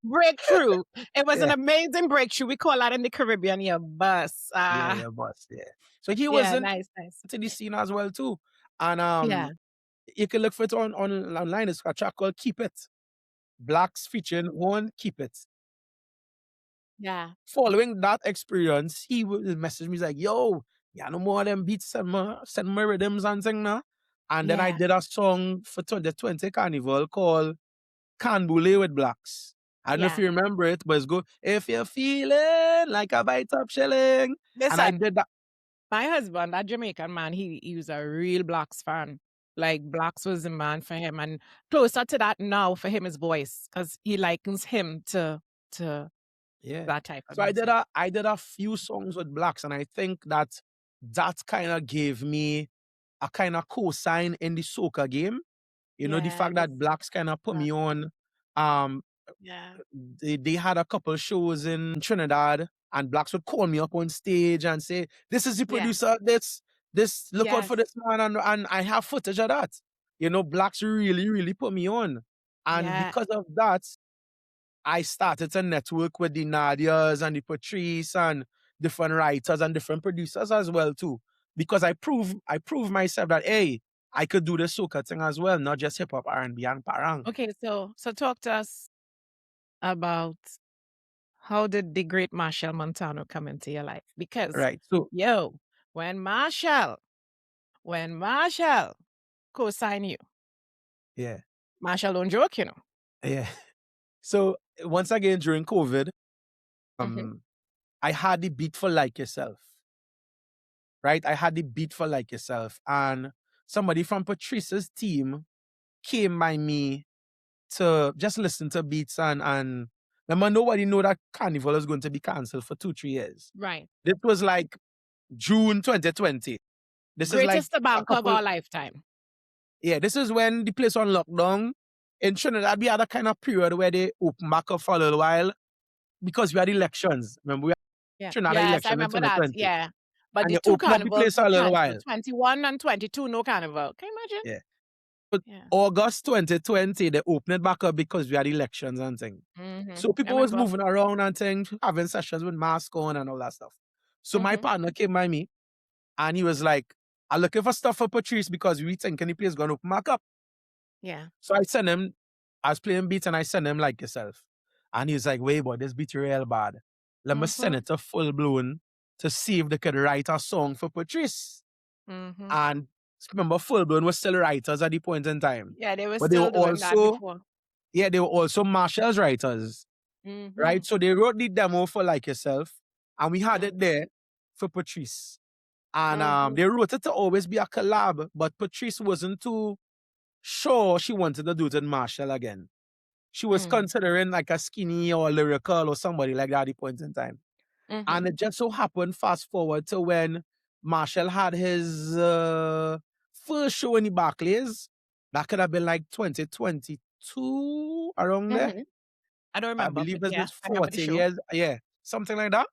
It was an amazing breakthrough. We call that in the Caribbean, your bus. Yeah, bus, yeah. So he was nice. to the scene as well too. And Yeah. you can look for it online. It's a track called Keep It. Blacks featuring one Keep It. Yeah. Following that experience, he would message me, he's like, yo, yeah, no more of them beats, send me rhythms and thing now. And then I Yeah. did a song for 2020 Carnival called Canbule with Blacks. I don't know if Yeah. you remember it, but it's good. If you're feeling like a bite up shilling. And I Listen, did that. my husband, that Jamaican man, he was a real Blacks fan. Like Blacks was the man for him, and closer to that now for him is voice, because he likens him to Yeah. that type of So music. I did a few songs with Blacks, and I think that kind of gave me a kind of cosign in the soca game. You know, the fact Yes. that Blacks kind of put me on. Um, Yeah. they had a couple shows in Trinidad, and Blacks would call me up on stage and say, "This is the Yeah. producer. This look out for Yes. this man," and I have footage of that. You know, Blacks really, really put me on, and Yeah. because of that, I started to network with the Nadias and the Patrice and different writers and different producers as well too. Because I proved myself that hey, I could do the soca thing as well, not just hip hop, R&B, and parang. Okay, so talk to us about how did the great Marshall Montano come into your life? Because Right. So yo, when Marshall co-sign you, yeah, Marshall don't joke, you know. yeah. So once again during COVID, Mhm. I had the beat for Like Yourself. Right? I had the beat for Like Yourself. And somebody from Patrice's team came by me to just listen to beats and remember nobody know that Carnival is going to be cancelled for 2-3 years. Right. This was like June 2020. This is like Greatest a tobacco of couple. our lifetime. Yeah, this is when the place on lockdown. In Trinidad, we had a kind of period where they open back up for a little while because we had elections. Remember, we had Yeah. Trinidad Yes, I election in remember that. 2020. Yeah. But And the they two open up the carnivals place were for a little canceled. while. 21 and 22, no carnival. Can you imagine? Yeah. But Yeah. August 2020, they opened it back up because we had elections and things. So I people was remember. moving around and things, having sessions with masks on and all that stuff. So my partner came by me and he was like, I'm looking for stuff for Patrice because we thinking the place gonna open back up. Yeah. So I sent him, I was playing beats and I sent him Like Yourself. And he was like, wait, boy, this beat real bad. Let me send it to Full Blown to see if they could write a song for Patrice. And remember, Full Blown was still writers at the point in time. Yeah, they were But they were still doing that also, before. yeah, they were also Marshall's writers. Right? So they wrote the demo for Like Yourself. And we had it there for Patrice. And they wrote it to always be a collab, but Patrice wasn't too sure she wanted to do it with Marshall again. She was considering like a Skinny or Lyrical or somebody like that at the point in time. And it just so happened, fast forward to when Marshall had his first show in the Barclays. That could have been like 2022, around there. I don't I remember, believe but it yeah, was I remember the 40 show. years. Yeah, something like that.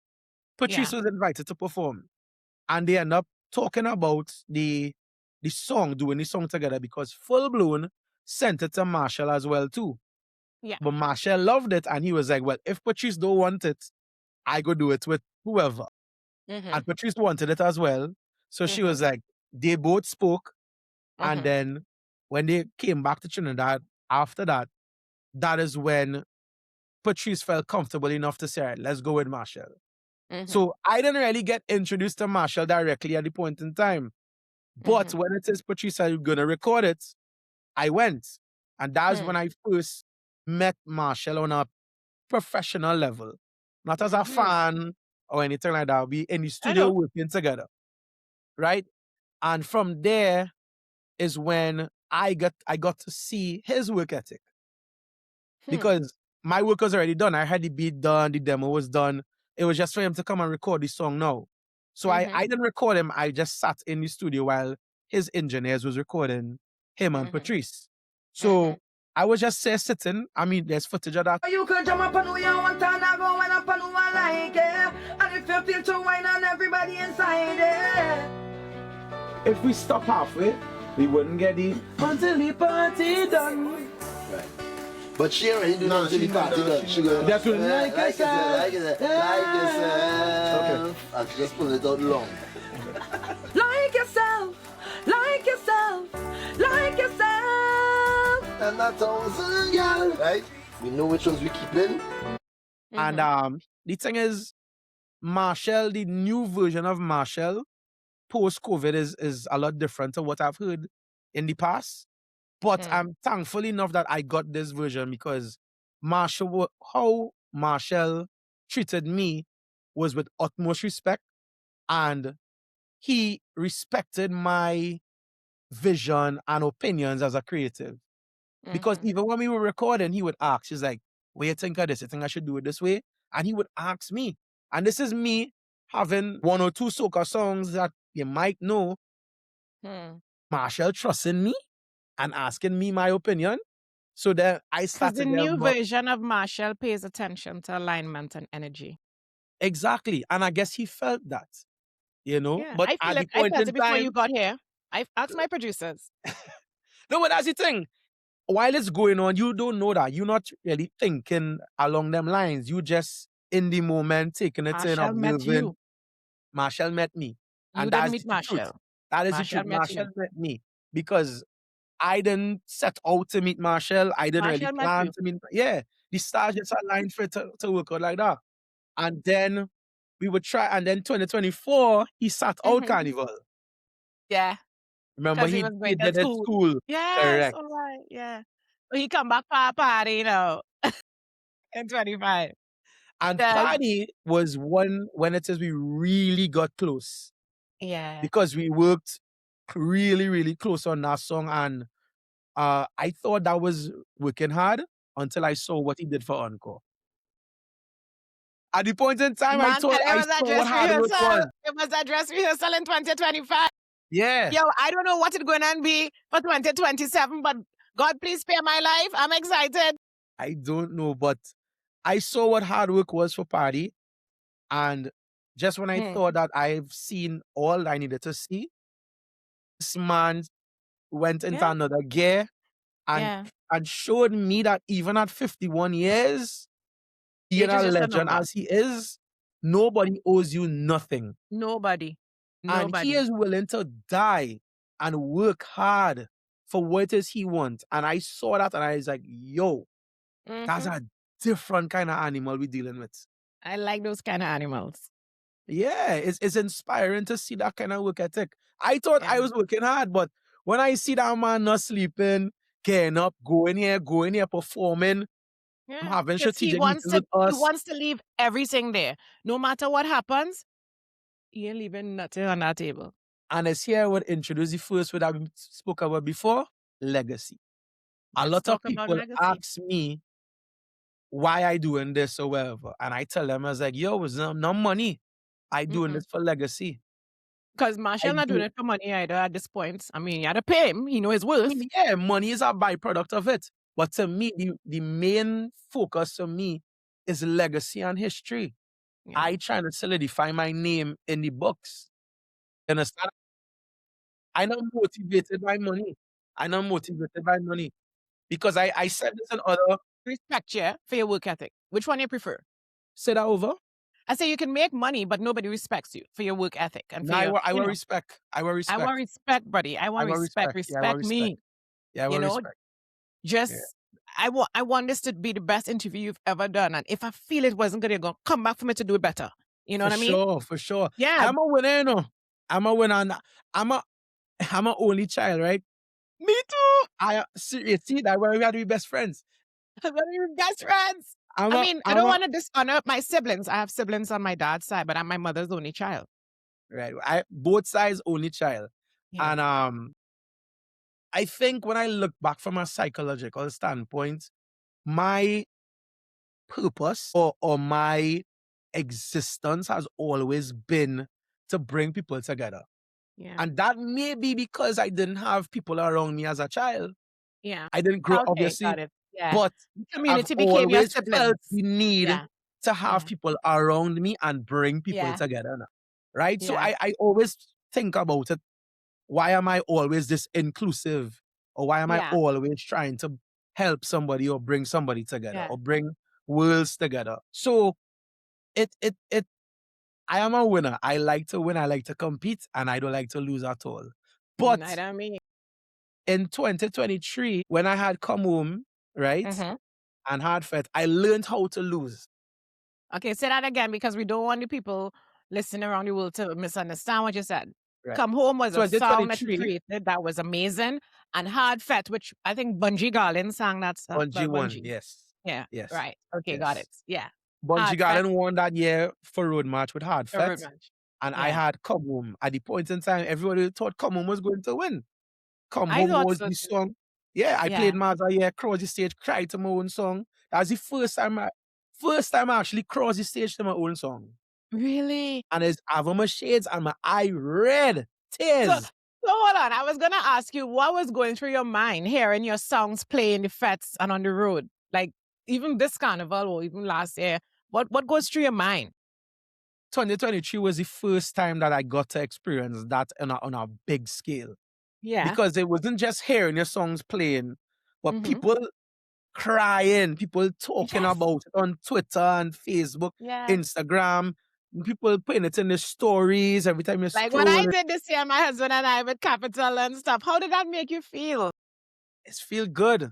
Patrice was invited to perform. And they end up talking about the song, doing the song together because Full Blown sent it to Marshall as well too. Yeah. But Marshall loved it and he was like, well, if Patrice don't want it, I go do it with whoever. And Patrice wanted it as well. So she was like, they both spoke. And then when they came back to Trinidad after that, that is when Patrice felt comfortable enough to say, all right, let's go with Marshall. So I didn't really get introduced to Marshall directly at the point in time. But when it says Patrice, are you going to record it? I went. And that's when I first met Marshall on a professional level. Not as a fan or anything like that. We in the studio working together. Right? And from there is when I got to see his work ethic. Because my work was already done. I had the beat done, the demo was done. It was just for him to come and record the song now. So I didn't record him. I just sat in the studio while his engineers was recording him and Patrice. So I was just sitting. I mean, there's footage of that. You could jump up on who you want and I go and up on who I like it. And if you feel to wine on everybody inside it. If we stop halfway, we wouldn't get the until the party done. Right. But she already do that until the party done. She goes, That's what like yourself. Like yourself. And she just pull it out long. Like yourself, like yourself. like yourself. And that thousand girl, right? We know which ones we keep in. And the thing is, Marshall, the new version of Marshall, post-COVID is a lot different to what I've heard in the past. But I'm thankful enough that I got this version because how Marshall treated me was with utmost respect, and he respected my vision and opinions as a creative. Because even when we were recording, he would ask, he's like, what you think of this? You think I should do it this way? And he would ask me. And this is me having one or two soca songs that you might know. Marshall trusting me and asking me my opinion. So then I started. Because the new version of Marshall pays attention to alignment and energy. Exactly. And I guess he felt that, you know. Yeah, but I feel at like the point I felt in it before time, you got here. I've asked my producers. no, but that's the thing. While it's going on, you don't know that. You're not really thinking along them lines. You just in the moment, taking it in, Marshall met observing. you. Marshall met me. You And didn't that's meet the truth. Marshall. That is Marshall the truth. met Marshall you. met me. Because I didn't set out to meet Marshall. I didn't Marshall really met plan you. to meet. Yeah. The stars just aligned for it to work out like that. And then we would try. And then 2024, he sat out Carnival. Yeah. Remember, Because he he was going to did it school. school. Yes, Correct. all right, yeah. So he come back for a party, you know, in 25. And Then- party was one when it says we really got close. Yeah. Because we worked really, really close on that song. And I thought that was working hard until I saw what he did for Encore. At the point in time, I Man, saw it was a what dress hard work rehearsal. was. It was a dress rehearsal in 2025. Yeah. Yo, I don't know what it's going to be for 2027, but God, please spare my life. I'm excited. I don't know, but I saw what hard work was for party. And just when I thought that I've seen all I needed to see, this man went into another gear and showed me that even at 51 years, being Age is a just a legend number. as he is, nobody owes you nothing. Nobody. And he is willing to die and work hard for what it is he wants. And I saw that and I was like, yo, that's a different kind of animal we're dealing with. I like those kind of animals. Yeah, it's inspiring to see that kind of work ethic. I thought I was working hard, but when I see that man not sleeping, getting up, going here, performing, I'm having strategic meetings with us. He wants to leave everything there. No matter what happens, he ain't leaving nothing on that table. And it's here I would introduce the first word I spoke about before, legacy. A lot of people ask me why I doing this or whatever. And I tell them, I was like, yo, it's no money. I doing this for legacy. Because Marshall not doing it for money either at this point. I mean, you had to pay him. He know his worth. Yeah, money is a byproduct of it. But to me, the main focus to me is legacy and history. Yeah. I trying to solidify my name in the books. You understand? I'm not motivated by money. I'm not motivated by money. Because I said this in other... Respect you for your work ethic. Which one you prefer? Say that over. I say you can make money, but nobody respects you for your work ethic. And for I will respect. I will respect. I want respect, buddy. I want respect. Respect me. Yeah, I will respect. Just... Yeah. I want this to be the best interview you've ever done. And if I feel it wasn't good, you're going to come back for me to do it better. You know what I mean? For sure. Yeah. I'm a winner, you know. I'm a winner. I'm an only child, right? Me too. See, that where we got to be best friends. We're best friends. I don't want to dishonor my siblings. I have siblings on my dad's side, but I'm my mother's only child. Right. Both sides only child. Yeah. And I think when I look back from a psychological standpoint, my purpose or my existence has always been to bring people together. Yeah. And that may be because I didn't have people around me as a child. Yeah. I didn't grow up, obviously. Got it. Yeah. But community I've became your always siblings. felt the need to have people around me and bring people together. Right? So I always think about it. Why am I always this inclusive? Or why am I always trying to help somebody or bring somebody together or bring worlds together? So I am a winner. I like to win. I like to compete, and I don't like to lose at all. But in 2023, when I had come home, right, and had fed, I learned how to lose. Okay, say that again because we don't want the people listening around the world to misunderstand what you said. Right. Come Home was a song that you 2023, created that was amazing. And Hard Fet, which I think Bungie Garlin sang that stuff. Bungie won, yes. Yeah. Yes. Right. Okay, Yes. got it. Yeah. Bungie Hard Garlin Fet, won that year for Road March with Hard the Road Fet. March. And I Yeah. had Come Home. At the point in time, everybody thought Come Home was going to win. Come I Home thought was so the too. song. Yeah, I Yeah. played Mazza here, crossed the stage, cried to my own song. That was the first time I actually crossed the stage to my own song. Really? And I have on my shades and my eye red. Tears. So hold on. I was gonna ask you what was going through your mind hearing your songs play in the fets and on the road. Like even this carnival or even last year. What goes through your mind? 2023 was the first time that I got to experience that on a big scale. Yeah. Because it wasn't just hearing your songs playing, but Mhm. people crying, people talking Yes. about it on Twitter and Facebook, Yeah. Instagram, people putting it in the stories every time you Like scroll. when I did this year, my husband and I with Capital and stuff. How did that make you feel? It's feel good.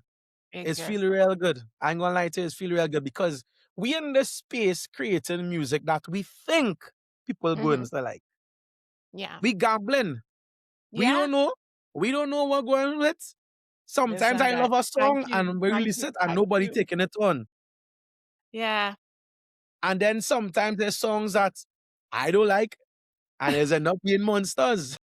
It's feel real good. I ain't gonna lie to you, it's feel real good because we in this space creating music that we think people going to like. Yeah. We gambling. We Yeah. don't know. We don't know what going with. Sometimes Listen, I love a guys, thank song you, and we thank release you, it and thank nobody you. taking it on. Yeah. And then sometimes there's songs that I don't like and it's end up being monsters.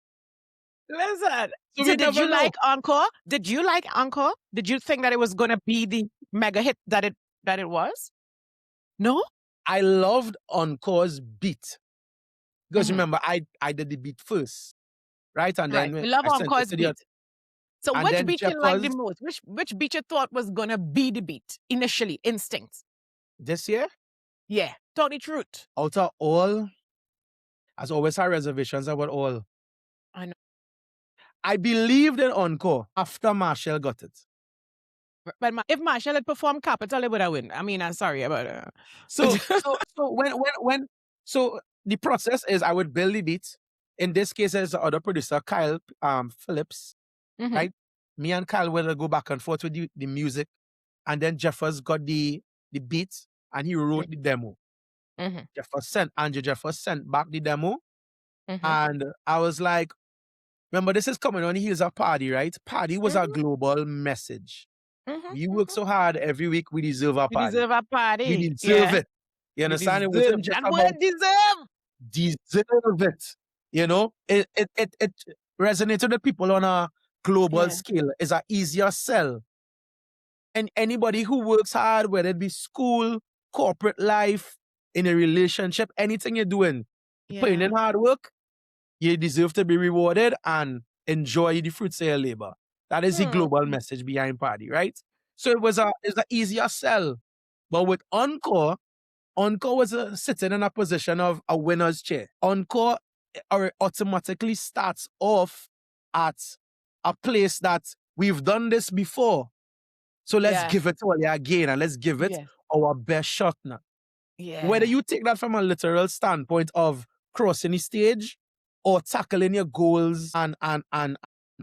Listen. So So we did never you know. like Encore? Did you like Encore? Did you think that it was gonna be the mega hit that it was? No? I loved Encore's beat. Because Mhm. remember, I did the beat first. Right? And Right. then We love I sent it Encore's to the beat. So and which then beat you liked the Jeffers most? Which beat you thought was gonna be the beat initially? Instinct. this year, Yeah. Tell the truth. out of all, as always had reservations about all. I know. I believed in Encore after Marshall got it. But if Marshall had performed Capital, it would have win. I mean, I'm sorry about it. So so the process is I would build the beat. In this case, there's the other producer, Kyle Phillips, Mhm. right? Me and Kyle will go back and forth with the music. And then Jeffers got the beat and he wrote the demo. Mhm. Andrew Jeffers sent back the demo. Mhm. And I was like, remember, this is coming on the heels of Party, right? Party was a global message. Mhm. We work so hard every week, we deserve a We party. deserve a We party. deserve it. You We understand? It deserve. wasn't just That about word deserve. deserve it. You know, it resonated with people on a global Yeah. scale. It's an easier sell. And anybody who works hard, whether it be school, corporate life, in a relationship, anything you're doing, putting in hard work, you deserve to be rewarded and enjoy the fruits of your labor. That is the global message behind Party, right? So it's an easier sell. But with Encore was sitting in a position of a winner's chair. Encore automatically starts off at a place that we've done this before. So let's give it all again and let's give it our best shot now. Yeah. Whether you take that from a literal standpoint of crossing the stage or tackling your goals and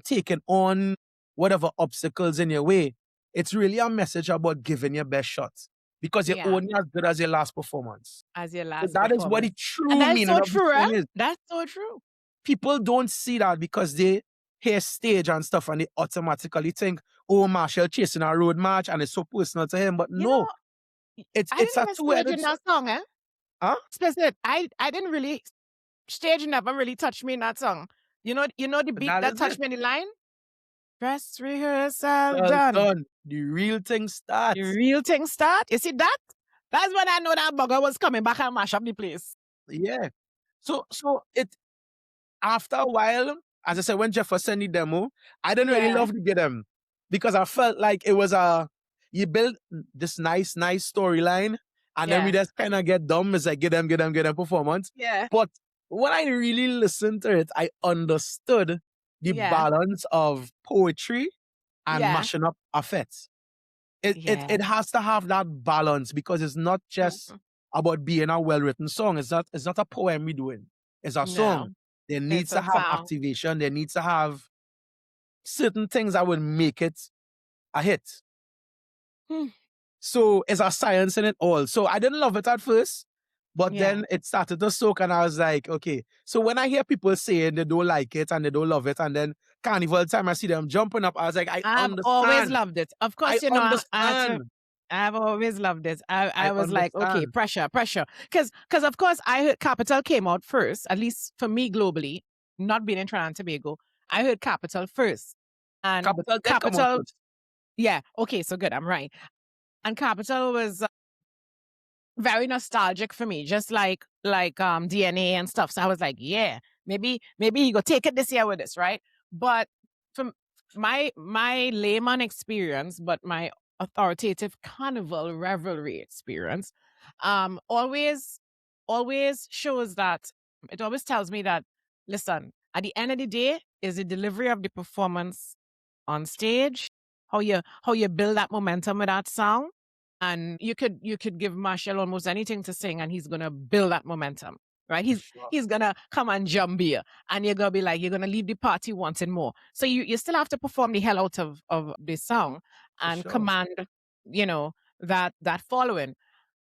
taking on whatever obstacles in your way, it's really a message about giving your best shot because you're only as good as your last performance. As your So last that is what the performance. true And that's meaning so of the true, song eh? is. That's so true. People don't see that because they hear stage and stuff and they automatically think, oh, Marshall chasing a road march and it's so personal to him. But You no, know, it's I a didn't even stage two-headed in that song, eh? Huh? Explicit. I didn't really stage never really touched me in that song. You know the beat that is touched it. me in the line? Dress rehearsal Well done. done. The real thing starts. The real thing start. You see that? That's when I know that bugger was coming back and mash up the place. Yeah. So it after a while, as I said, when Jeff was sending the demo, I didn't really love to get them because I felt like it was you build this nice storyline and then we just kind of get dumb. It's like get them performance. Yeah. But when I really listened to it, I understood the balance of poetry and mashing up effects. It has to have that balance because it's not just about being a well-written song. It's not a poem we're doing. It's a song. There needs to have activation. There needs to have certain things that would make it a hit. Hmm. So it's a science in it all. So I didn't love it at first, but Yeah. then it started to soak and I was like, okay. So when I hear people saying they don't like it and they don't love it, and then Carnival time I see them jumping up, I was like, I I've understand. always loved it. Of course, I you know, understand. I've always loved it. I I was like, okay, understand. pressure. Because of course I heard Capital came out first, at least for me globally, not being in Trinidad and Tobago. I heard Capital first. And Capital did come out first. yeah, okay, so good, I'm right. And Capital was very nostalgic for me, just like DNA and stuff. So I was like, yeah, maybe he go take it this year with this, right? But from my layman experience, but my authoritative Carnival revelry experience, always shows that it always tells me that, listen, at the end of the day, is the delivery of the performance on stage, how you build that momentum with that song. And you could give Marshall almost anything to sing and he's gonna build that momentum, right? He's gonna come and jump here and you're gonna be like, you're gonna leave the party wanting more. So you still have to perform the hell out of the song and command, that following.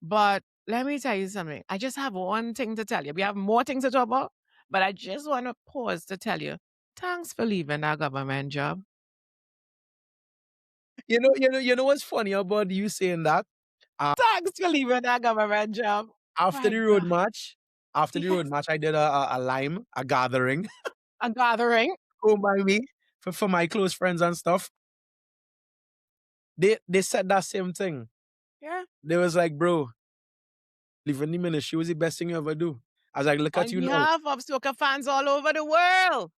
But let me tell you something. I just have one thing to tell you. We have more things to talk about, but I just want to pause to tell you, thanks for leaving that government job. You know what's funny about you saying that? Thanks for leaving that government job. After the road match, I did a gathering. A gathering. Home by me for my close friends and stuff. They said that same thing. Yeah. They was like, bro, leaving the ministry was the best thing you ever do. I was like, look at you now. On behalf of Soca fans all over the world,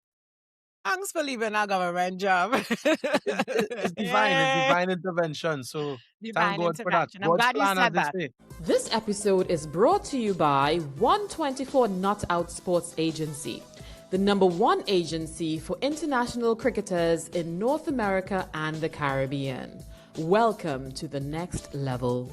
thanks for leaving our government job. It's divine. It's divine intervention. So thank God for that. I'm glad you said that. This episode is brought to you by 124 Not Out Sports Agency, the #1 agency for international cricketers in North America and the Caribbean. Welcome to the next level.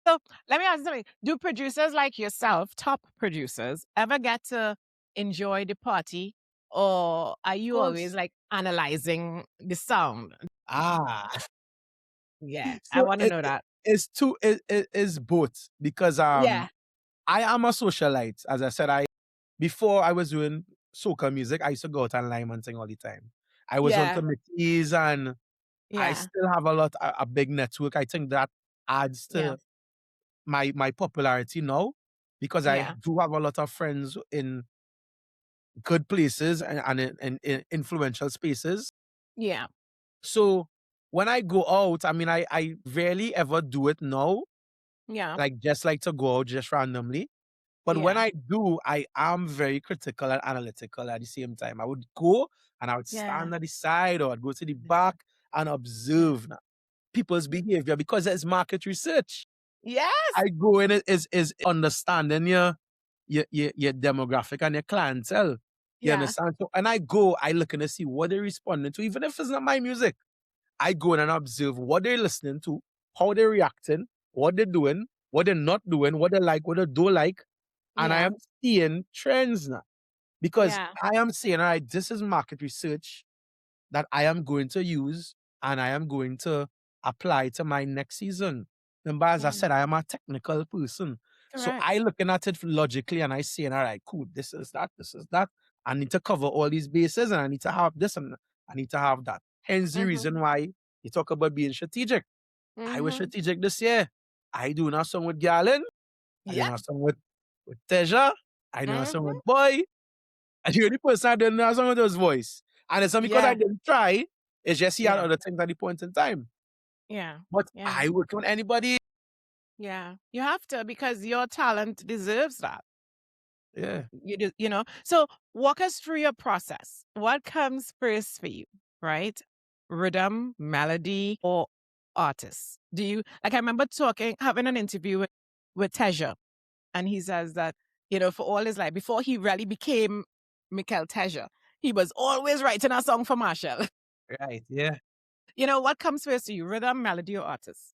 So let me ask you something. Do producers like yourself, top producers, ever get to enjoy the party? Or are you always like analyzing the sound? Yeah, So I want to know that. It's both because Yeah. I am a socialite. As I said, before I was doing soca music, I used to go out and lime and sing all the time. I was on committees and I still have a big network. I think that adds to my popularity now because I do have a lot of friends in good places and in influential spaces. Yeah. So when I go out, I mean, I rarely ever do it now. Yeah. Like just like to go out just randomly. But when I do, I am very critical and analytical at the same time. I would go and I would stand at the side or I'd go to the back and observe people's behavior because it's market research. Yes. I go in it is understanding your demographic and your clientele. You understand? So, and I look and I see what they're responding to, even if it's not my music. I go in and observe what they're listening to, how they're reacting, what they're doing, what they're not doing, what they like, what they don't like. And I am seeing trends now. Because I am saying, all right, this is market research that I am going to use and I am going to apply to my next season. Remember, as I said, I am a technical person. Correct. So I looking at it logically and I saying, all right, cool, this is that. I need to cover all these bases and I need to have this and I need to have that. Hence the reason why you talk about being strategic. I was strategic this year. I do a song with Galen. I do a song with Teja. I do a song with Boy. And the only person I didn't know a song with his voice. And it's not because I didn't try. It's just he had other things at the point in time. Yeah. But I work on anybody. Yeah. You have to because your talent deserves that. Yeah. You know. So walk us through your process. What comes first for you, right? Rhythm, melody, or artist? Do you like I remember having an interview with Teja, and he says that, for all his life, before he really became Mikel Teja, he was always writing a song for Marshall. Right, yeah. What comes first to you, rhythm, melody, or artist?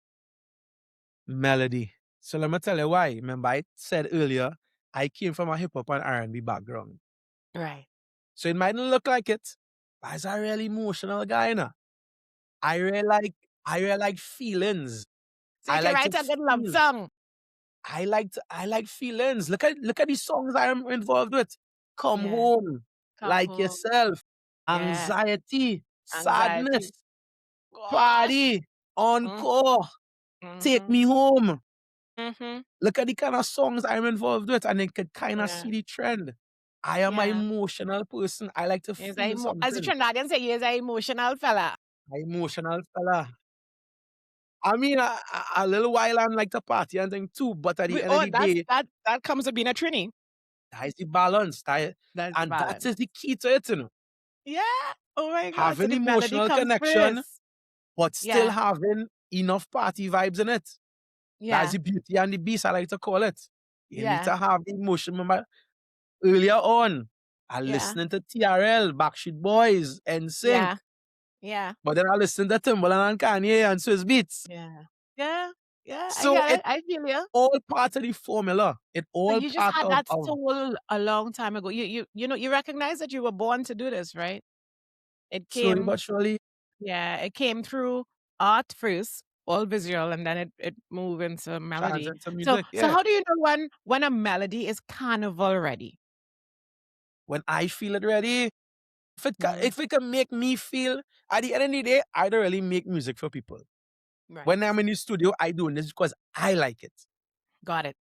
Melody. So let me tell you why. Remember, I said earlier, I came from a hip-hop and R&B background. Right. So it mightn't look like it, I's a really emotional guy, you know. I really like feelings. So I you can like to write a good love feel. song. I like feelings. Look at these songs I am involved with. Come Yeah. home, Come like home. yourself, Yeah. anxiety, Anxiety. sadness, Gosh. party, encore, take me home. Mm-hmm. Look at the kind of songs I'm involved with, and they could kind of Yeah. see the trend. I am an Yeah. emotional person. I like to He's feel as a something. Trinidadian say, he's an emotional fella. An emotional fella. I mean, a little while I'm like to party and thing too, but at the end of the day, That comes to being a Trini. that is the balance. That's the And that balance. is the key to it, you know. Yeah. Oh my God. So Having the melody emotional comes connection, first. but still Yeah. having enough party vibes in it. Yeah. That's the beauty and the beast, I like to call it. You Yeah. need to have the emotion. Remember, earlier on, I Yeah. listening to TRL, Backstreet Boys, NSYNC. Yeah. Yeah. But then I listen to Timbaland and Kanye and Swiss Beats. Yeah. Yeah. Yeah. So I get it. I feel you. all part of the formula. It So all you just part had of that soul a long time ago. You know, you recognize that you were born to do this, right? It slowly came, but surely. yeah, it came through art first, all visual, and then it moved into melody. Transit to So music, so yeah. how do you know when a melody is carnival ready? When I feel it ready, if it can make me feel, at the end of the day, I don't really make music for people. Right. When I'm in the studio, I doing this because I like it. Got it.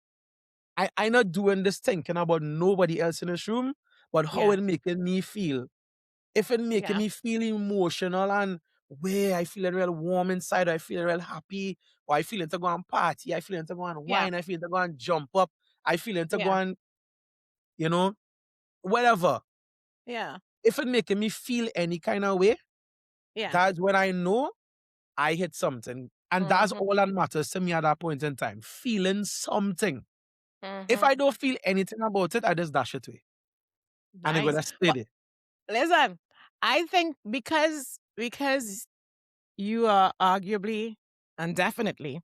I not doing this thinking about nobody else in this room, but how Yeah. it making me feel. If it making Yeah. me feel emotional and where I feeling real warm inside, or I feel real happy, or I feeling to go and party, I feeling to go and Yeah. wine, I feeling to go and jump up, I feeling to go Yeah. and, you know, whatever. Yeah. If it making me feel any kind of way, Yeah. that's when I know I hit something. And that's all that matters to me at that point in time. Feeling something. If I don't feel anything about it, I just dash it away. And I'm Nice. gonna stay there. Listen, I think because you are arguably and definitely,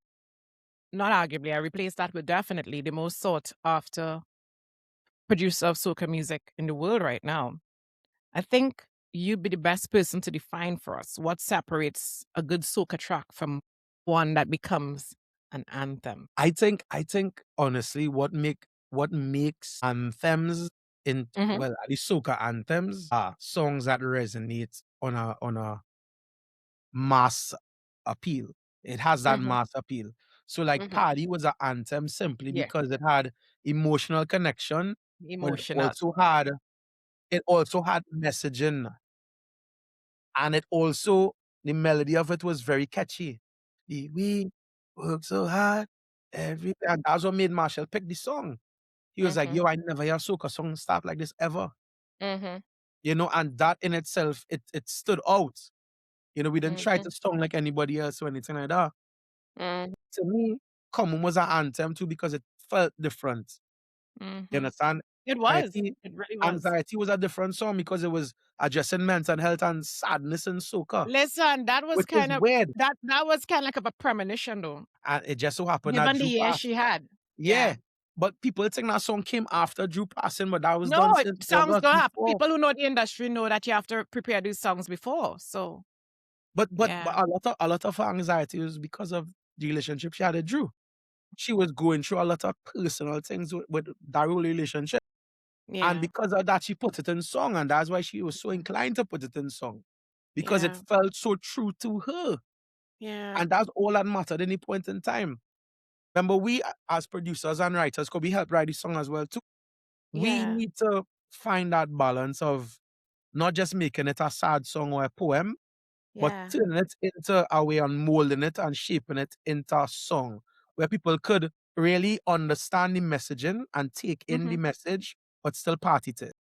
not arguably, I replace that with definitely the most sought after producer of soca music in the world right now. I think you'd be the best person to define for us what separates a good soca track from one that becomes an anthem. I think honestly what makes anthems in well, at least soca anthems are songs that resonate on a mass appeal. It has that mass appeal. So like Party was an anthem simply Yeah. because it had emotional connection, but Emotional. it also had messaging. And it also, the melody of it was very catchy. We work so hard and that's what made Marshall pick the song. He was like, yo, I never hear a soca song start like this ever. You know, and that in itself, it stood out. You know, we didn't try to song like anybody else or anything like that. To me, Come On was an anthem too because it felt different. You understand? It was. Anxiety, It really was. Anxiety was a different song because it was addressing mental health and sadness in soca. Listen, that was Which is kind of weird. that was kind of like a premonition though. And it just so happened that Given the Drew year passed. she had. Yeah. But people think that song came after Drew passing, but that was No, done since songs August don't happen. before. People who know the industry know that you have to prepare these songs before. So But yeah. a lot of her anxiety was because of the relationship she had with Drew. She was going through a lot of personal things with that relationship. Yeah. And because of that, she put it in song. And that's why she was so inclined to put it in song. Because it Yeah. felt so true to her. Yeah. And that's all that mattered at any point in time. Remember, we as producers and writers, could we help write the song as well too? We Yeah. need to find that balance of not just making it a sad song or a poem, but Yeah. turning it into a way and molding it and shaping it into a song where people could really understand the messaging and take in the message, but still party to it.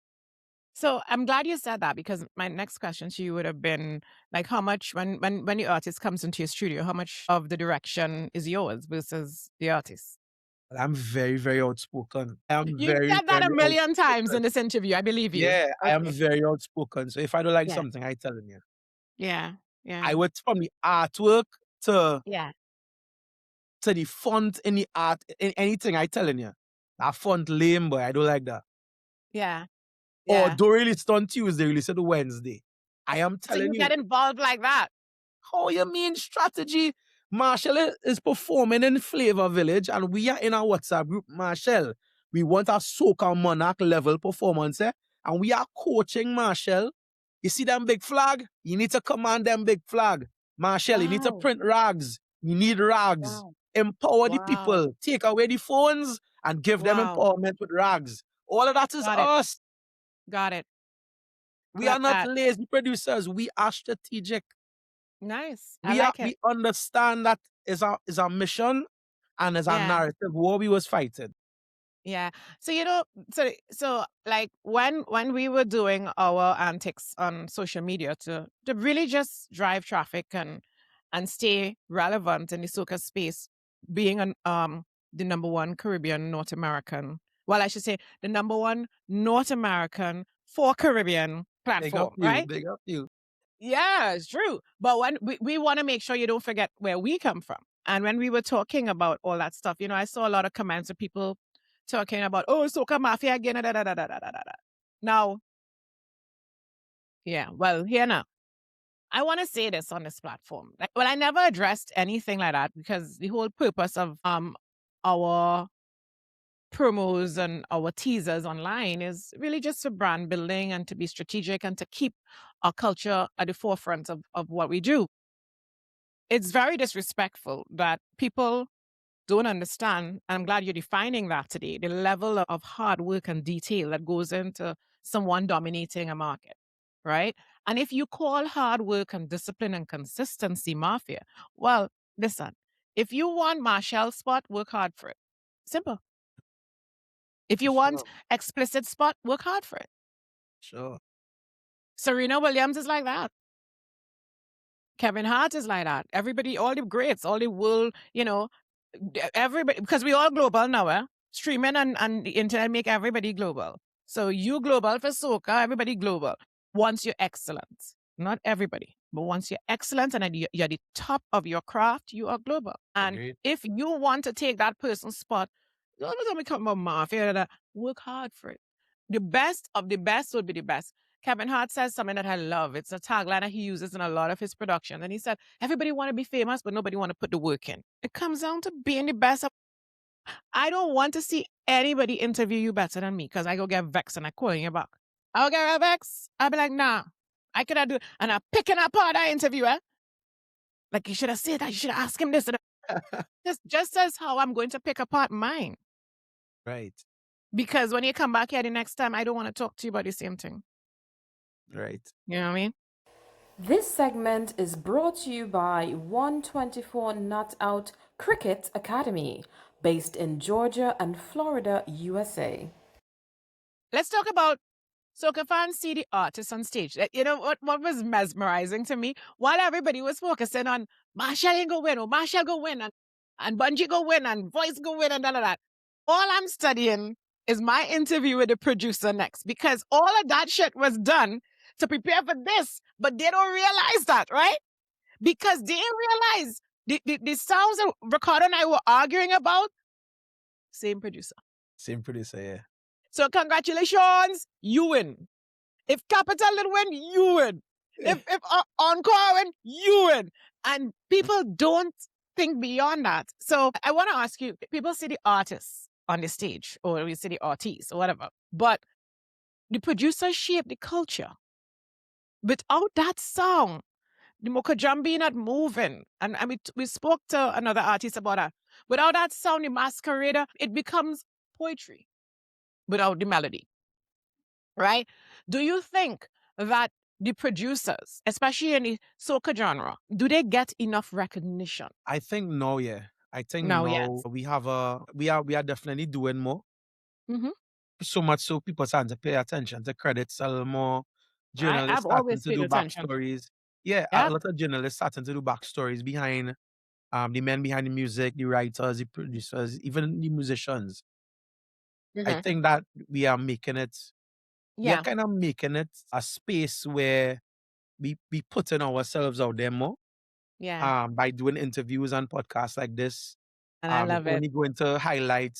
So I'm glad you said that because my next question to you would have been like, how much when the artist comes into your studio, how much of the direction is yours versus the artist? I'm very, very outspoken. You said that a million times in this interview. I believe you. Yeah, I am Okay. very outspoken. So if I don't like Yeah. something, I tell them you. Yeah. Yeah. I would from the artwork to Yeah. the font in the art, in anything I telling you. That font lame, boy. I don't like that. Yeah. Or Yeah. don't release it on Tuesday, release it on Wednesday. I am So telling you you. get involved like that. How you mean strategy? Marshall is performing in Flavor Village and we are in our WhatsApp group. Marshall, we want a Soca Monarch level performance, and we are coaching Marshall. You see them big flag? You need to command them big flag. Marshall, you need to Wow. print rags. You need rags. Wow. Empower the Wow. people. Take away the phones and give them Wow. empowerment with rags. All of that is Got it. us. Got it. We Like are not that. lazy producers. We are strategic. Nice. I like it. We understand that is our mission and is our Yeah. narrative what we was fighting. Yeah. So so like when we were doing our antics on social media to really just drive traffic and stay relevant in the soca space, being the number one Caribbean North American, well, I should say the number one North American for Caribbean Big up platform, you, right? big up you. Yeah, it's true. But when we want to make sure you don't forget where we come from. And when we were talking about all that stuff, I saw a lot of comments of people talking about, oh, Soca Mafia again. Da, da, da, da, da, da, da, da. Now, yeah, well, here now. I want to say this on this platform. Well, I never addressed anything like that because the whole purpose of our promos and our teasers online is really just for brand building and to be strategic and to keep our culture at the forefront of what we do. It's very disrespectful that people don't understand, and I'm glad you're defining that today, the level of hard work and detail that goes into someone dominating a market, right? And if you call hard work and discipline and consistency mafia, well, listen, if you want Marshall's spot, work hard for it. Simple. If you want explicit spot, work hard for it. Sure. Serena Williams is like that. Kevin Hart is like that. Everybody, all the greats, all the world, everybody, because we all global now, streaming and the internet make everybody global. So you global for soca, everybody global. Once you're excellent, not everybody, but once you're excellent and you're the top of your craft, you are global. And Agreed. if you want to take that person's spot, don't tell me come about mafia. Work hard for it. The best of the best would be the best. Kevin Hart says something that I love. It's a tagline that he uses in a lot of his productions. And he said, everybody want to be famous, but nobody want to put the work in. It comes down to being the best. I don't want to see anybody interview you better than me because I go get vexed and I calling you back. I'll get vexed. I'll be like, nah, I could have do it. And I'm picking apart that interview, Like you should have said that. You should have asked him this. Just as how I'm going to pick apart mine. Right. Because when you come back here the next time, I don't want to talk to you about the same thing. Right. You know what I mean? This segment is brought to you by 124 Not Out Cricket Academy, based in Georgia and Florida, USA. Let's talk about soca fans see the artists on stage. You know what was mesmerizing to me? While everybody was focusing on Marshall ain't go win, or Marshall go win, and Bungie go win, and Voice go win, and all of that. All I'm studying is my interview with the producer next, because all of that shit was done to prepare for this, but they don't realize that, right? Because they didn't realize the sounds that Ricardo and I were arguing about, same producer. Same producer, yeah. So congratulations, you win. If Capital did win, you win. If Encore win, you win. And people don't think beyond that. So I want to ask you, people see the artists on the stage, or we see the artists, or whatever, but the producers shape the culture. Without that song, the Mokajambi not moving. And we spoke to another artist about that. Without that sound, the masquerader, it becomes poetry without the melody. Right? Do you think that the producers, especially in the soca genre, do they get enough recognition? I think no, yeah. I think No, no. yes. We are definitely doing more. Mm-hmm. So much so people starting to pay attention to credits a little more. Journalists I've starting always to paid do attention. backstories. Yeah, a Yeah. lot of journalists starting to do backstories behind the men behind the music, the writers, the producers, even the musicians. I think that we are making it, we Yeah. are kind of making it a space where we putting ourselves out there more. Yeah. By doing interviews and podcasts like this. And I love it's it. only going to highlight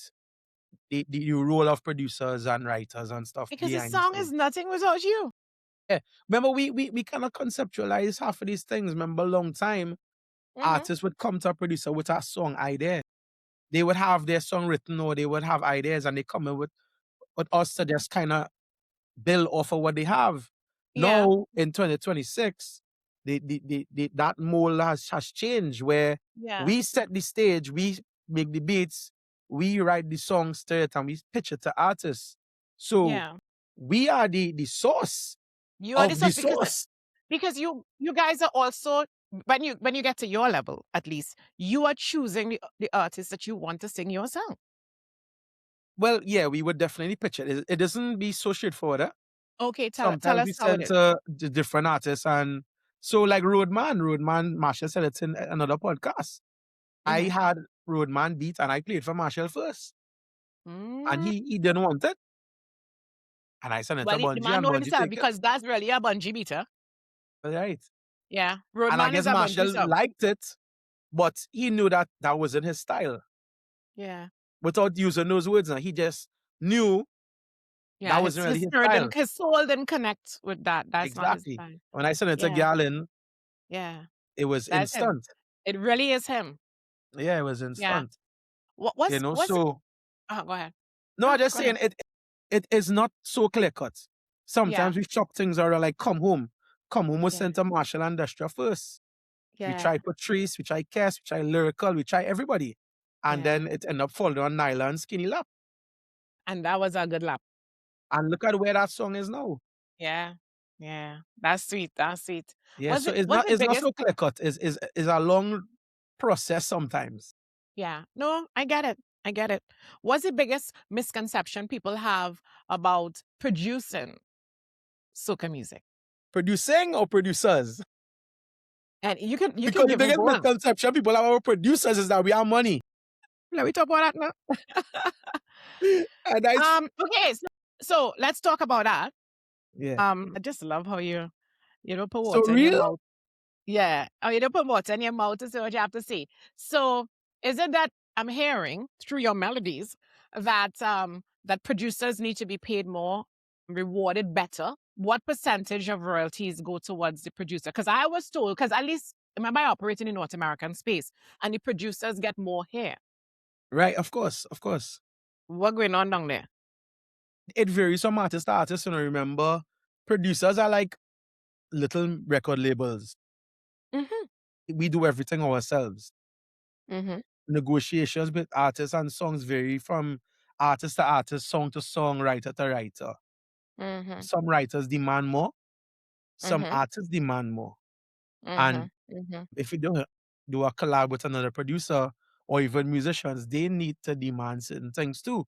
the role of producers and writers and stuff Because the behind the song scenes. is nothing without you. Yeah. Remember, we kind of conceptualize half of these things. Remember, a long time, artists would come to a producer with a song idea. They would have their song written or they would have ideas and they come in with us to just kind of build off of what they have. Yeah. Now, in 2026, that mold has changed where Yeah. we set the stage, we make the beats, we write the songs to it, and we pitch it to artists. So Yeah. we are the source You are of the the source source. because you guys are also when you get to your level, at least, you are choosing the artist that you want to sing your song. Well, yeah, we would definitely pitch it. It doesn't be so straightforward. Okay, tell Sometimes us we how it send is. to the different artists, and so like Roadman, Marshall said it's in another podcast. I had Roadman beat and I played for Marshall first, and he didn't want it, and I sent it to Well, the Bungie, man and know Bungie himself take it. because that's really a bungee beater. Right, Yeah, and I Roadman guess is a bungee Marshall song. liked it, but he knew that wasn't his style. Yeah, Without using those words, and he just knew yeah. that wasn't really his spirit style. his soul didn't connect with that. That's not his Exactly. style. When I sent it to Yeah, Galen, yeah. it was That's him. instant. It really is him. Yeah, it was Yeah. instant. What's So go ahead. no, I'm just Go saying ahead. it is not so clear cut. Sometimes Yeah, we chop things out like come home. Come home was yeah, sent to Marshall and Destra first. We yeah, try Patrice, we try Cass, we try Lyrical, we try everybody. And yeah. then it ended up falling on Nyla and Skinny Lap. And that was a good lap. And look at where that song is now. Yeah, yeah. That's sweet. That's sweet. Yeah, so it's Was not it biggest? so clear cut. Is a long process sometimes. Yeah. No, I get it. I get it. What's the biggest misconception people have about producing soca music? Producing or producers? And you can Because the give me biggest both. misconception people have about producers is that we have money. Let me talk about that now. And I Okay, so let's talk about that. yeah. I just love how you don't put So water in your real? mouth. Yeah. Oh, you don't put water in your mouth to say what you have to say. So is it that I'm hearing through your melodies that that producers need to be paid more, rewarded better? What percentage of royalties go towards the producer? Because I was told, because at least remember I operating in North American space, and the producers get more here. Right, of course. What going on down there? It varies from artist to artist, remember, producers are like little record labels. We do everything ourselves. Negotiations with artists and songs vary from artist to artist, song to song, writer to writer. Some writers demand more, some artists demand more. And if you do a collab with another producer or even musicians, they need to demand certain things too.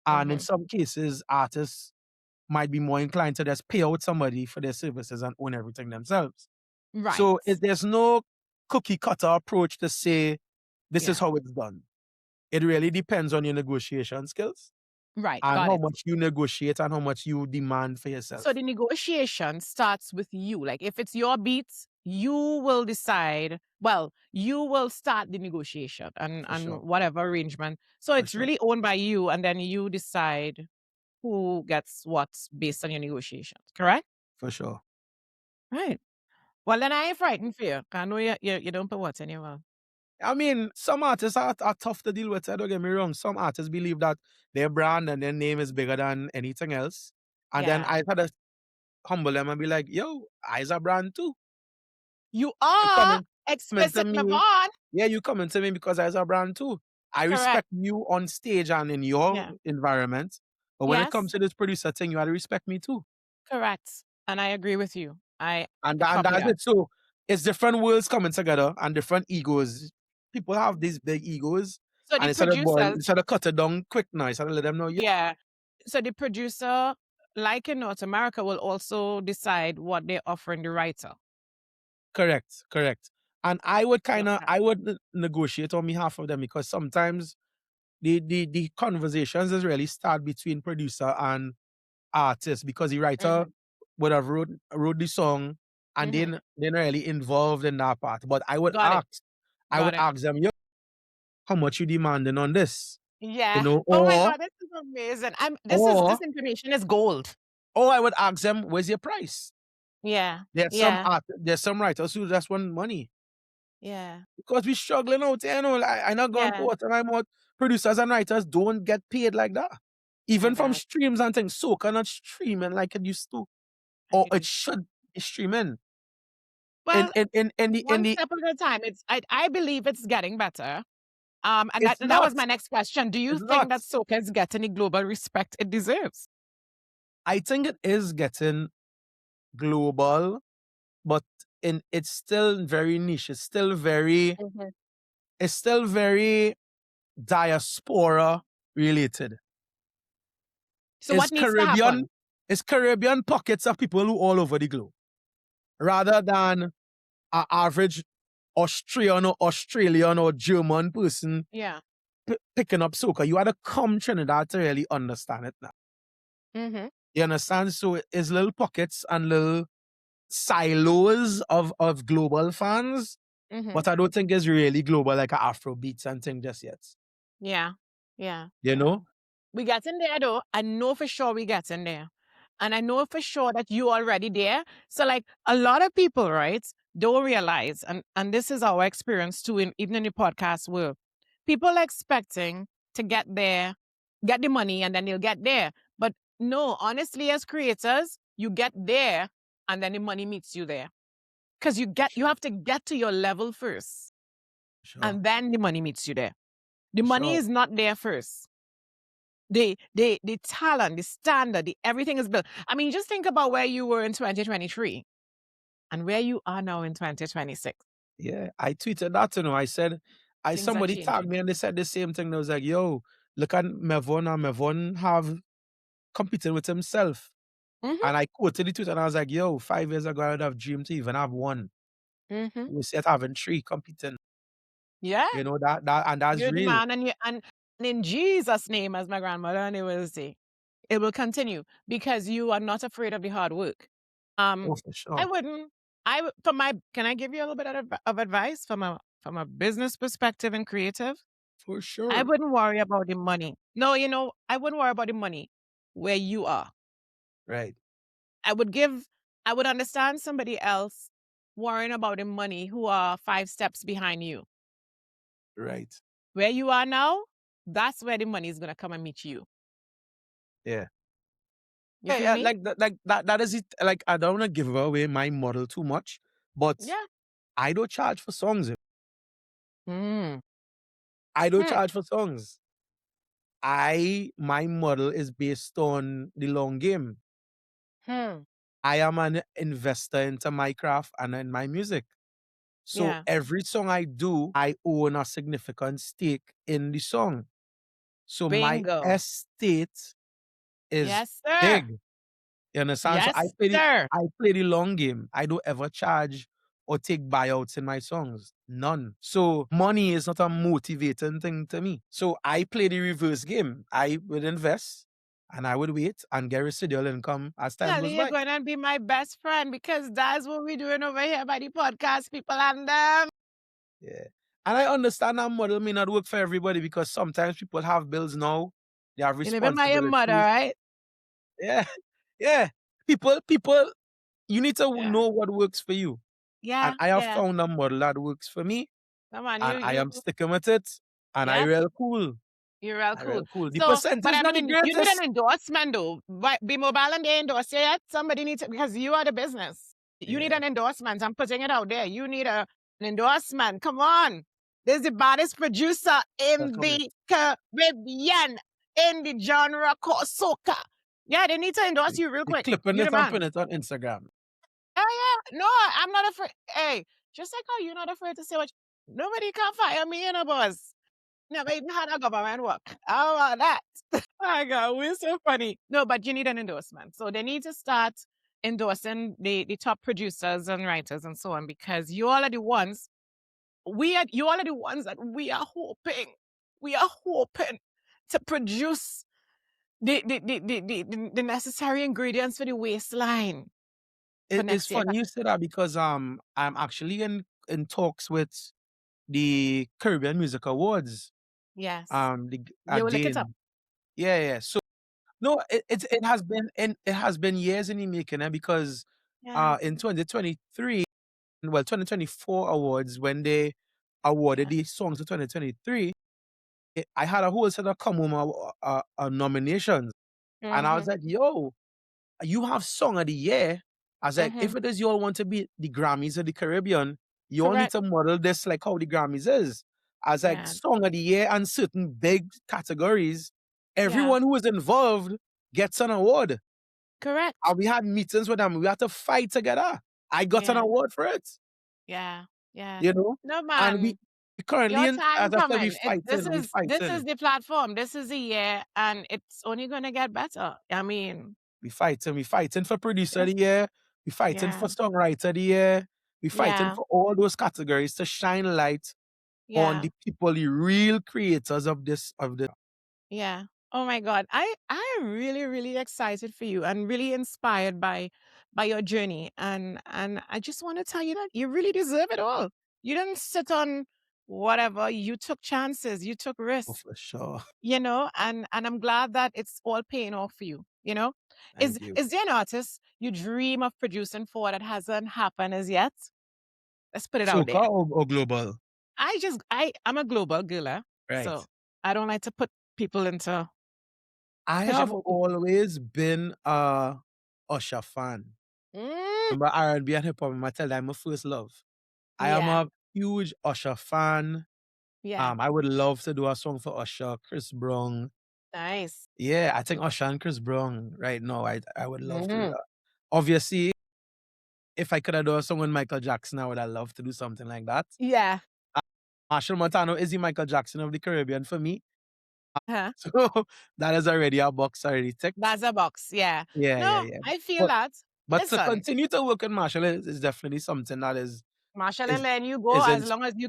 And in some cases, artists might be more inclined to just pay out somebody for their services and own everything themselves. Right. So there's no cookie cutter approach to say this is how it's done. It really depends on your negotiation skills. Right. And Got how it. much you negotiate and how much you demand for yourself. So the negotiation starts with you. Like if it's your beats, you will decide. Well, you will start the negotiation and sure. whatever arrangement. So it's sure. really owned by you, and then you decide who gets what based on your negotiations. Correct? For sure. Right. Well, then I ain't frightened for you. 'Cause I know you don't put what's in your mouth. I mean, some artists are tough to deal with. Don't get me wrong. Some artists believe that their brand and their name is bigger than anything else. And then I had to humble them and be like, yo, I's a brand too. You are Explicit me. Mevon. Yeah, you coming to me because I's a brand too. I respect you on stage and in your environment. But when it comes to this producer thing, you have to respect me too. Correct. And I agree with you. And that's it. So it's different worlds coming together and different egos. People have these big egos. So and the instead of cut it down quick now, instead of let them know. Yeah. So the producer, like in North America, will also decide what they're offering the writer. Correct. And I would negotiate on behalf of them because sometimes the conversations is really start between producer and artist because the writer would have wrote the song and they're really involved in that part. But I would ask them, yo, how much you demanding on this? Yeah. Oh my God, this is amazing. This information is gold. Or I would ask them, where's your price? Yeah. There's some writers who just want money. Yeah. Because we're struggling out there, I'm not going to put water in my mouth. Producers and writers don't get paid like that. Even from streams and things. Soca not streaming like it used to. Or it should be streaming. Well, in one the step at a time. I believe it's getting better. And It's that was not. my next question. Do you It's think not. that soca is getting the global respect it deserves? I think it is getting global, but it's still very niche. It's still very diaspora related. So what needs to happen? It's Caribbean pockets of people who all over the globe, rather than an average Australian or German person Yeah. picking up soca. You had to come Trinidad to really understand it now. Mm-hmm. You understand? So it's little pockets and little silos of global fans, but I don't think it's really global like an Afro beats and thing just yet. Yeah. Yeah. You know? We get in there though. I know for sure we get in there. And I know for sure that you already there. So like a lot of people, right, don't realize, and this is our experience too, even in the podcast world. People are expecting to get there, get the money, and then they'll get there. But no, honestly, as creators, you get there and then the money meets you there. Because you have to get to your level first. Sure. And then the money meets you there. The money is not there first. The talent, the standard, everything is built. I mean, just think about where you were in 2023 and where you are now in 2026. Yeah, I tweeted that, somebody tagged me and they said the same thing. They was like, yo, look at Mevon, and Mevon have competed with himself. And I quoted the tweet and I was like, yo, 5 years ago, I would have dreamed to even have one. We said having 3 competing. Yeah. You know, that's You're real. the man, and in Jesus' name, as my grandmother and they will say, it will continue because you are not afraid of the hard work. Oh, for sure. Can I give you a little bit of advice from a business perspective and creative? For sure. I wouldn't worry about the money. No, I wouldn't worry about the money where you are. Right. I would understand somebody else worrying about the money who are 5 steps behind you. Right. Where you are now, that's where the money is going to come and meet you. Yeah. You feel me? Like that is it. Like, I don't want to give away my model too much, but I don't charge for songs. I don't charge for songs. My model is based on the long game. I am an investor into my craft and in my music. So every song I do, I own a significant stake in the song. So my estate is big. You understand? So I play the long game. I don't ever charge or take buyouts in my songs. None. So money is not a motivating thing to me. So I play the reverse game. I would invest and I would wait and get residual income as time goes by. You're going to be my best friend because that's what we're doing over here by the podcast, people and them. Yeah. And I understand that model may not work for everybody because sometimes people have bills now. They have responsibilities. You live in my mother, right? Yeah. Yeah. People, you need to know what works for you. Yeah. And I have found a model that works for me. Come on, and I am sticking with it. And I real cool. You're real cool. The percentage is not the greatest. You need an endorsement though. Be Mobile and they endorse you yet? Somebody needs to, because you are the business. You need an endorsement. I'm putting it out there. You need an endorsement. Come on. This is the baddest producer in the Caribbean in the genre called soca. Yeah, they need to endorse you real quick. Clipping it and putting it on Instagram. Yeah. No, I'm not afraid. Hey, just like how you're not afraid to say what nobody can fire me in a buzz. Never even had a government work. How about that? Oh my God, we're so funny. No, but you need an endorsement. So they need to start endorsing the top producers and writers and so on because you all are the ones. You all are the ones that we are hoping to produce the necessary ingredients for the waistline. It's funny you say that because I'm actually in talks with the Caribbean Music Awards. Yes. You look it up. Yeah. So no, it has been years in the making because in 2023, 2024 awards, when they awarded the songs of 2023, I had a whole set of come home nominations. And I was like, yo, you have Song of the Year. I was like, if it is you all want to be the Grammys of the Caribbean, you all need Correct. to model this like how the Grammys is. I was like, Yeah. Song of the Year and certain big categories, everyone who is involved gets an award. Correct. And we had meetings with them. We had to fight together. I got an award for it. Yeah. Yeah. You know? No, And we man. currently, Your time as I said, we coming. This fighting. We is fighting. the platform. This is the year, and it's only gonna get better. I mean, We fighting. We fighting for producer of the year. We fighting Yeah. for songwriter of the year. We fighting Yeah. for all those categories to shine light on yeah, the people, the real creators of this. yeah. Oh my God, I am really really excited for you and really inspired by your journey, and I just want to tell you that you really deserve it all. You didn't sit on whatever. You took chances. You took Oh, risks. for sure. You know, and I'm glad that it's all paying off for you. You know, Thank you. is there an artist you dream of producing for that hasn't happened as yet? Let's put it out there. Soca or global? I'm a global girl, Right. so I don't like to put people into. I have pigeonhole. always been a Usher fan. Mm, Remember R&B and hip hop? I tell them my first love. I am yeah, a huge Usher fan. yeah, I would love to do a song for Usher, Chris Brown. nice. Yeah, I think Usher and Chris Brown right now. I would love to do Mhm. that. Obviously, if I could have done a song with Michael Jackson, I would have loved to do something like that. Yeah. Marshall Montano is the Michael Jackson of the Caribbean for me. Huh. So that is already a box already ticked. That's a box. Yeah. Yeah, No, yeah. I feel that. But to Listen, continue to work with Marshall is definitely something that is Marshall is and letting you go is as ins- long as you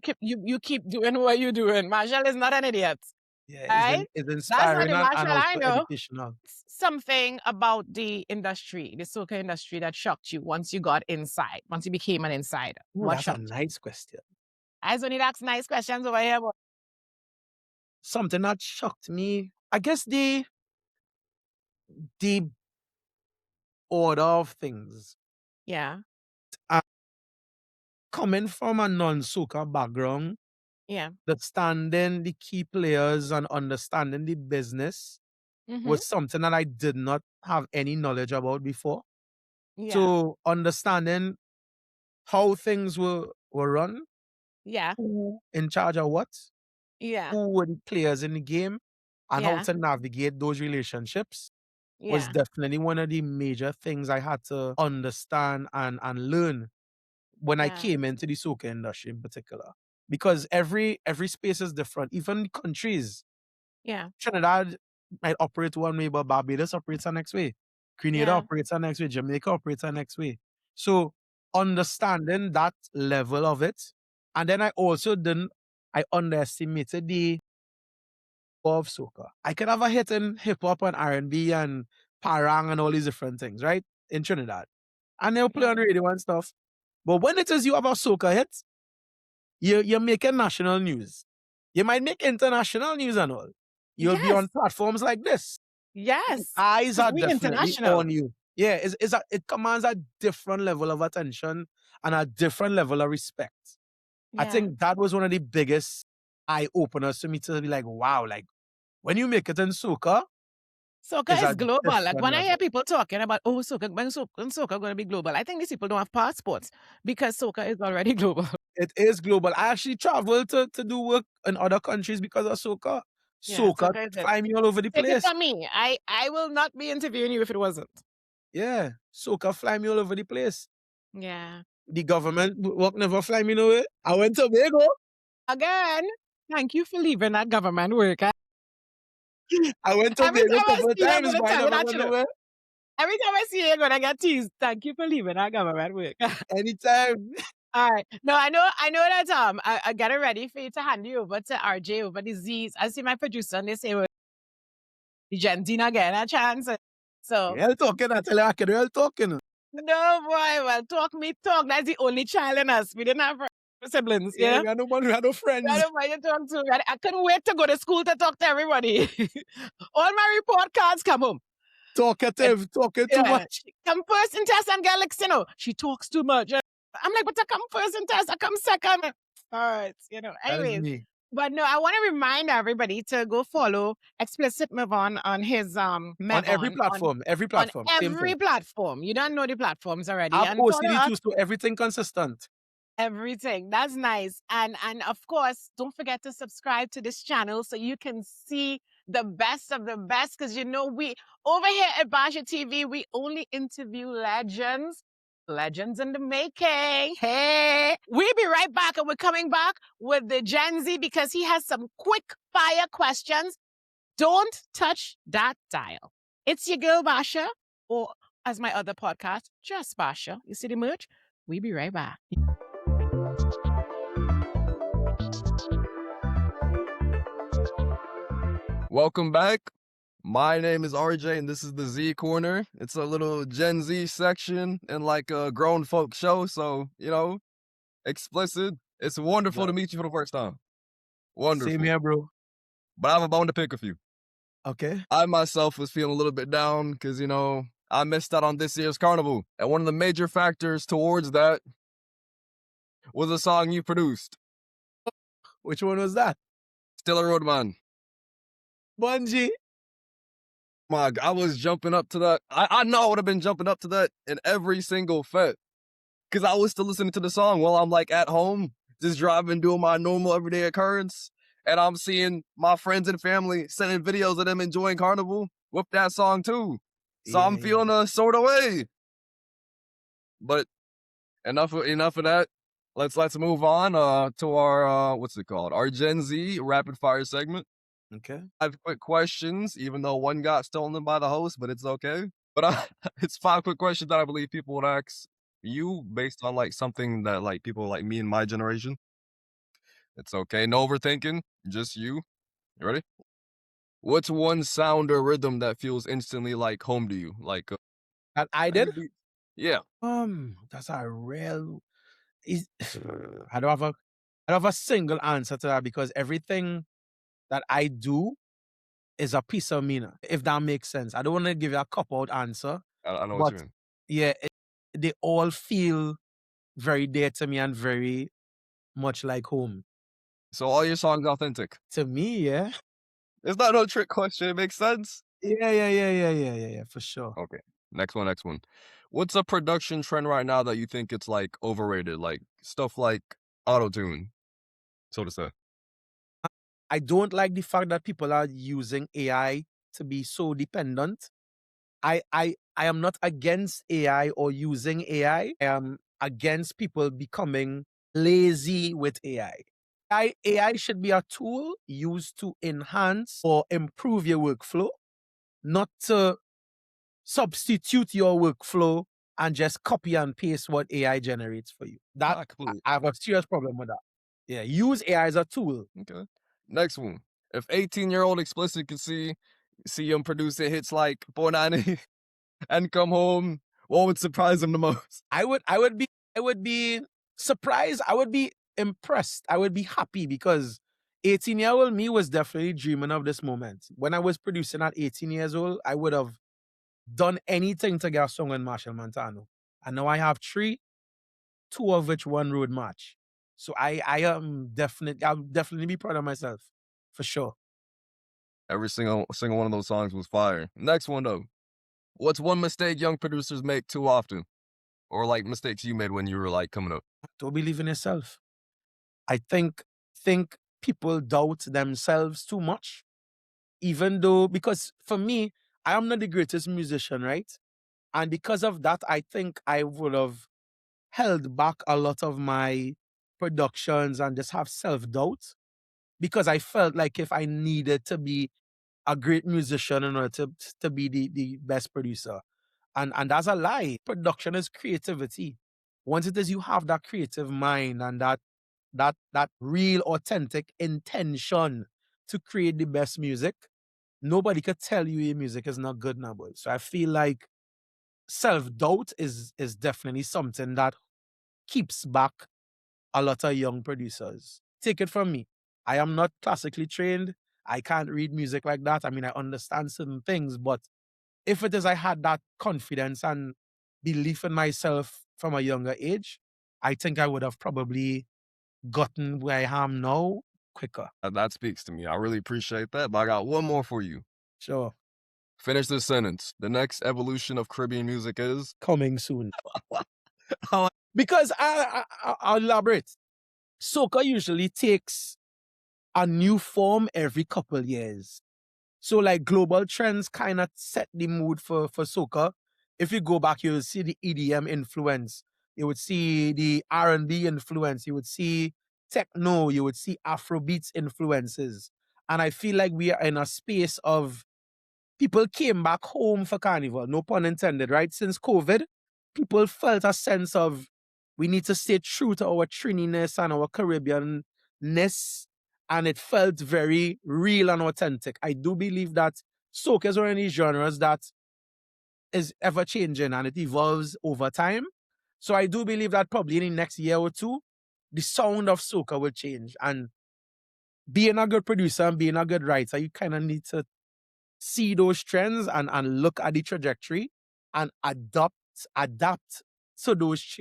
keep doing what you're doing. Marshall is not an idiot. yeah, Right? is That's not inspiring the and Marshall I also know. educational. Something about the industry, the soca industry, that shocked you once you got inside, once you became an insider. Ooh, What that's a shocked you? nice question. I just only ask nice questions over here. But Something that shocked me, I guess the order of things. yeah, Coming from a non-soca background, yeah. understanding the key players and understanding the business Mm-hmm. was something that I did not have any knowledge about before. Yeah. So understanding how things were run, Yeah. who in charge of what, Yeah. who were the players in the game, and how Yeah. to navigate those relationships was Yeah. definitely one of the major things I had to understand and learn when I Yeah. came into the soca industry in particular. Because every space is different, even countries. Yeah. Trinidad might operate one way, but Barbados operates the next way. Grenada Yeah. operates the next way. Jamaica operates the next way. So understanding that level of it, and then I underestimated the of soca. I could have a hit in hip hop and R&B and parang and all these different things, right? In Trinidad. And they'll play on the radio and stuff. But when it is you have a soca hit, you're making national news. You might make international news and all. You'll be on Yes. platforms like this. Yes. Eyes 'Cause are we definitely international. on you. Yeah, it commands a different level of attention and a different level of respect. I Yeah. think that was one of the biggest eye openers to me to be like, wow, like when you make it in soca, Soca it's is a global. Like different when I hear level. people talking about, when soca going to be global, I think these people don't have passports because soca is already global. It is global. I actually traveled to do work in other countries because of soca. Yeah, Soca soca is it. fly me all over the Take it place. from me. I will not be interviewing you if it wasn't. Yeah, soca fly me all over the place. Yeah. The government work never fly me nowhere. I went to Tobago. Again, thank you for leaving that government work. I went to Every Tobago time a I couple see you, I'm times, gonna but I tell you never that went too. nowhere. Every time I see you, you're gonna get teased. Thank you for leaving that government work. Anytime. All right. No, I know that I get it ready for you to hand you over to RJ over the Z's. I see my producer and they say, well, the Gentina getting a chance. So Real talking, I tell you, I can real talking. no boy, well, talk. That's the only child in us. We didn't have siblings, Yeah, yeah? we had nobody, we had no friends. I don't mind you talk to. I couldn't wait to go to school to talk to everybody. All my report cards come home. Talkative, talking too much. Come first in test and get licks, she talks too much. I'm like, but I come first in test, I come second. All right, That is anyways. me. But no, I want to remind everybody to go follow XplicitMevon on his On Mevon, every platform, every on platform. Same every thing. platform. You don't know the platforms already. I have And follow OCD us, too, so everything consistent. everything. That's nice. And of course, don't forget to subscribe to this channel so you can see the best of the best. Because we over here at Basia TV, we only interview legends. Legends in the making. Hey, we'll be right back, and we're coming back with the Gen Z because he has some quick fire questions. Don't touch that dial. It's your girl Basia, or as my other podcast, Just Basia. You see the merch? We'll be right back. Welcome back. My name is RJ, and this is the Z Corner. It's a little Gen Z section and like a grown folk show. So, explicit. It's wonderful to meet you for the first time. Wonderful. Same here, bro. But I have a bone to pick with you. Okay. I myself was feeling a little bit down because, I missed out on this year's Carnival. And one of the major factors towards that was a song you produced. Which one was that? Still a Roadman. Bungie. I was jumping up to that. I know I would have been jumping up to that in every single fet. Because I was still listening to the song while I'm like at home, just driving, doing my normal everyday occurrence. And I'm seeing my friends and family sending videos of them enjoying Carnival with that song too. So I'm feeling a sort of way. But enough of that. Let's move on to our what's it called? Our Gen Z rapid fire segment. Okay. 5 quick questions, even though one got stolen by the host, but it's okay. But it's 5 quick questions that I believe people would ask you based on like something that like people like me and my generation. It's okay. No overthinking. Just you. You ready? What's one sound or rhythm that feels instantly like home to you? Like That I did? Yeah. That's a real. I don't have a single answer to that because everything that I do is a piece of meaning, if that makes sense. I don't want to give you a cop-out answer. I know what you mean. Yeah, they all feel very dear to me and very much like home. So all your songs authentic? To me, yeah. It's not no trick question. It makes sense. Yeah, for sure. Okay. Next one. What's a production trend right now that you think it's like overrated? Like stuff like auto-tune, so to say. I don't like the fact that people are using AI to be so dependent. I am not against AI or using AI. I am against people becoming lazy with AI. AI should be a tool used to enhance or improve your workflow, not to substitute your workflow and just copy and paste what AI generates for you. I have a serious problem with that. Yeah, use AI as a tool. Okay. Next one. If 18-year-old Explicit could see him producing hits like 490 and come home, what would surprise him the most? I would be surprised. I would be impressed. I would be happy because 18-year-old me was definitely dreaming of this moment. When I was producing at 18 years old, I would have done anything to get a song on Marshall Montano. And now I have 3, 2 of which one road match. So I'll definitely be proud of myself, for sure. Every single one of those songs was fire. Next one though. What's one mistake young producers make too often? Or like mistakes you made when you were like coming up? Don't believe in yourself. I think people doubt themselves too much. Even though, because for me, I am not the greatest musician, right? And because of that, I think I would have held back a lot of my productions and just have self-doubt because I felt like if I needed to be a great musician in order to be the best producer. And that's a lie. Production is creativity. Once it is you have that creative mind and that real authentic intention to create the best music, nobody could tell you your music is not good now, boy. So I feel like self-doubt is definitely something that keeps back a lot of young producers. Take it from me. I am not classically trained. I can't read music like that. I mean, I understand certain things, but if it is I had that confidence and belief in myself from a younger age, I think I would have probably gotten where I am now quicker. That speaks to me. I really appreciate that. But I got one more for you. Sure. Finish this sentence. The next evolution of Caribbean music is coming soon. Because I'll elaborate. Soca usually takes a new form every couple years. So like global trends kind of set the mood for soca. If you go back, you'll see the EDM influence. You would see the R&B influence. You would see techno. You would see Afrobeats influences. And I feel like we are in a space of people came back home for Carnival, no pun intended, right? Since COVID, people felt a sense of we need to stay true to our Trininess and our Caribbean-ness, and it felt very real and authentic. I do believe that soca is one of these genres that is ever changing and it evolves over time. So I do believe that probably in the next year or two, the sound of soca will change. And being a good producer and being a good writer, you kind of need to see those trends and look at the trajectory and adapt to those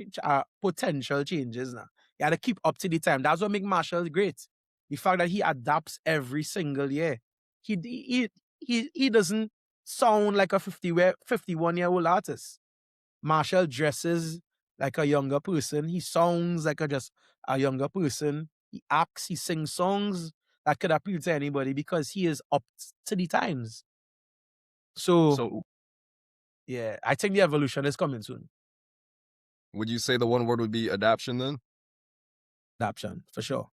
potential changes now. You got to keep up to the time. That's what makes Marshall great. The fact that he adapts every single year. He doesn't sound like a 51-year-old artist. Marshall dresses like a younger person. He sounds like just a younger person. He acts, he sings songs that could appeal to anybody because he is up to the times. So yeah, I think the evolution is coming soon. Would you say the one word would be adaption then? Adaption, for sure.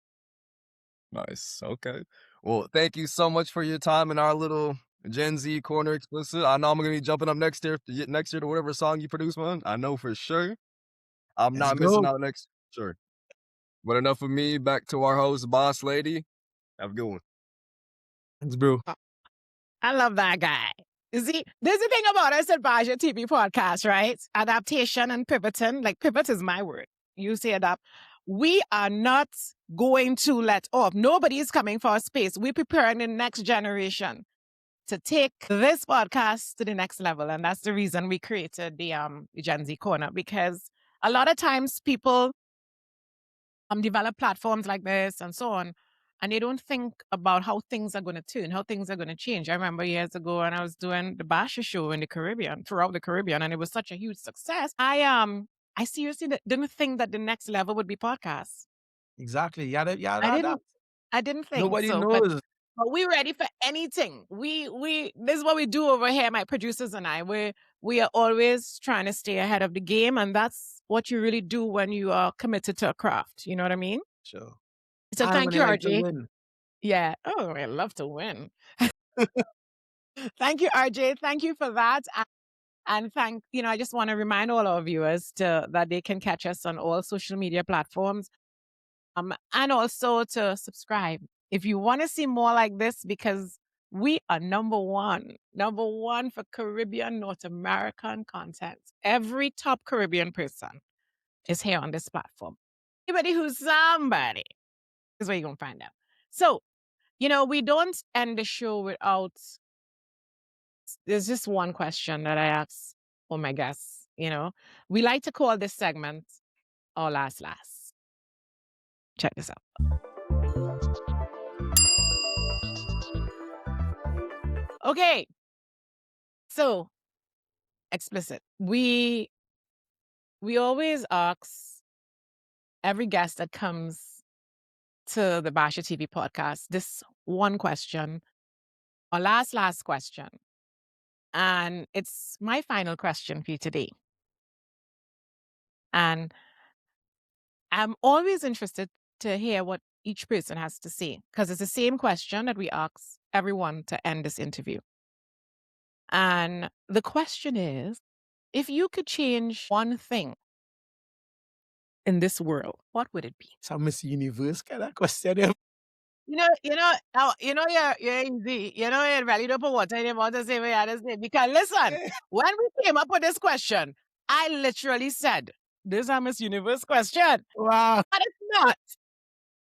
Nice. Okay. Well, thank you so much for your time in our little Gen Z corner explicit. I know I'm gonna be jumping up next year to whatever song you produce, man. I know for sure. I'm not missing out next. Sure. But enough of me. Back to our host, Boss Lady. Have a good one. Thanks, bro. I love that guy. You see, there's the thing about us at Basia TV Podcast, right? Adaptation and pivoting. Like, pivot is my word. You say adapt. We are not going to let off. Nobody is coming for our space. We're preparing the next generation to take this podcast to the next level. And that's the reason we created the Gen Z Corner, because a lot of times people develop platforms like this and so on, and they don't think about how things are going to turn, how things are going to change. I remember years ago when I was doing the Basia show in the Caribbean, throughout the Caribbean, and it was such a huge success. I seriously didn't think that the next level would be podcasts. Exactly. Yeah, I didn't think nobody so. knows. But we're ready for anything. This is what we do over here, my producers and I. We are always trying to stay ahead of the game, and that's what you really do when you are committed to a craft. You know what I mean? Sure. So thank you, RJ. Win. Yeah. Oh, I love to win. Thank you, RJ. Thank you for that. And I just want to remind all our viewers that they can catch us on all social media platforms, and also to subscribe if you want to see more like this, because we are number one for Caribbean, North American content. Every top Caribbean person is here on this platform. Anybody who's somebody is where you're going to find out. So, we don't end the show without, there's just one question that I ask all my guests. We like to call this segment our last. Check this out. Okay. So, Explicit. We always ask every guest that comes to the Basia TV podcast this one question, our last question. And it's my final question for you today. And I'm always interested to hear what each person has to say, because it's the same question that we ask everyone to end this interview. And the question is, if you could change one thing in this world, what would it be? It's a Miss Universe kind of question. You're easy. You're really don't put water in your mouth to say what you had to say. Because listen, when we came up with this question, I literally said, this is a Miss Universe question. Wow. But it's not.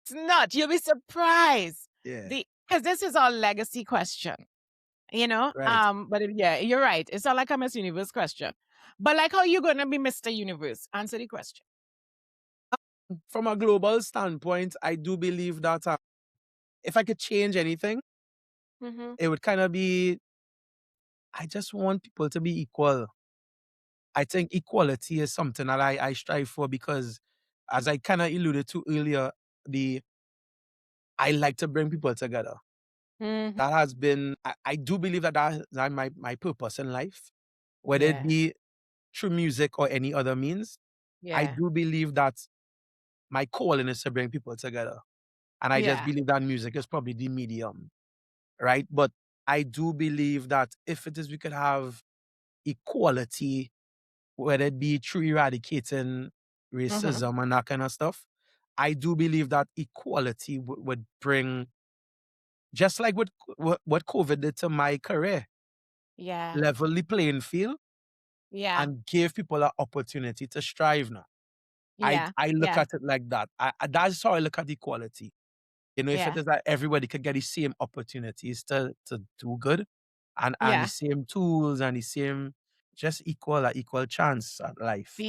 It's not. You'll be surprised. Yeah. Because this is our legacy question. You know, Right. but yeah, you're right. It's not like a Miss Universe question. But like how you gonna be Mr. Universe? Answer the question. From a global standpoint, I do believe that if I could change anything, Mm-hmm. it would kind of be, I just want people to be equal. I think equality is something that I strive for because, as I kind of alluded to earlier, I like to bring people together. Mm-hmm. That has been, I do believe that's my purpose in life, whether it Yeah. be through music or any other means. I Yeah. do believe that my calling is to bring people together. And I just Yeah. believe that music is probably the medium, right? But I do believe that if it is, we could have equality, whether it be through eradicating Mm-hmm. racism and that kind of stuff. I do believe that equality would bring, just like what COVID did to my career, Yeah. level the playing field Yeah. and give people an opportunity to strive now. Yeah. I look Yeah. at it like that. That's how I look at equality. You know, if it Yeah. is that everybody could get the same opportunities to do good and the Yeah. same tools and the same, just equal chance at life.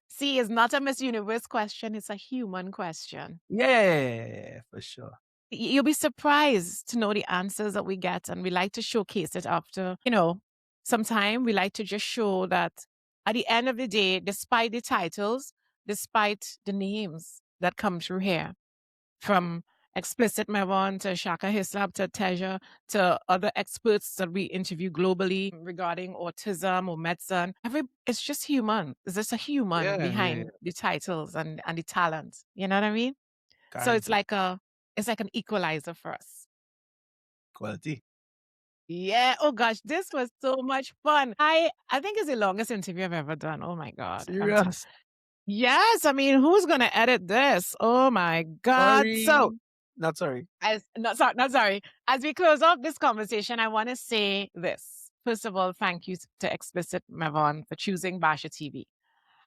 See, it's not a Miss Universe question, it's a human question. Yeah, for sure. You'll be surprised to know the answers that we get, and we like to showcase it after, sometime we like to just show that at the end of the day, despite the titles, despite the names that come through here, from XplicitMevon to Shaka Hislop to Teja to other experts that we interview globally regarding autism or medicine. It's just human. It's just a human Yeah. behind the titles and the talent. You know what I mean? So it's Guarantee. like an equalizer for us. Quality. Yeah. Oh gosh, this was so much fun. I think it's the longest interview I've ever done. Oh my God. Serious. Yes. I mean, who's gonna edit this? Oh my God. Sorry. So Not sorry. not sorry. As we close off this conversation, I want to say this. First of all, thank you to XplicitMevon for choosing Basia TV.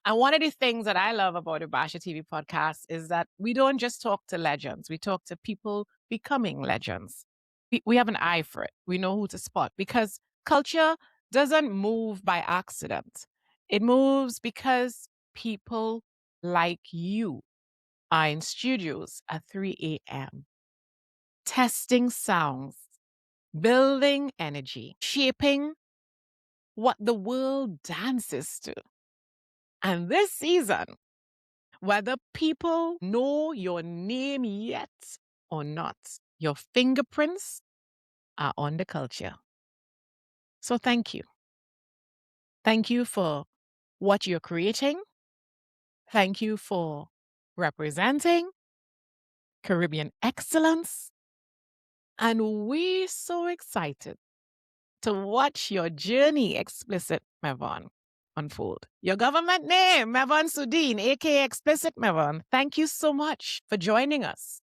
And one of the things that I love about the Basia TV podcast is that we don't just talk to legends. We talk to people becoming legends. We have an eye for it. We know who to spot because culture doesn't move by accident. It moves because people like you are in studios at 3 a.m. testing sounds, building energy, shaping what the world dances to. And this season, whether people know your name yet or not, your fingerprints are on the culture. So thank you. Thank you for what you're creating. Thank you for representing Caribbean excellence. And we're so excited to watch your journey, XplicitMevon, unfold. Your government name, Mevon Soodeen, aka XplicitMevon. Thank you so much for joining us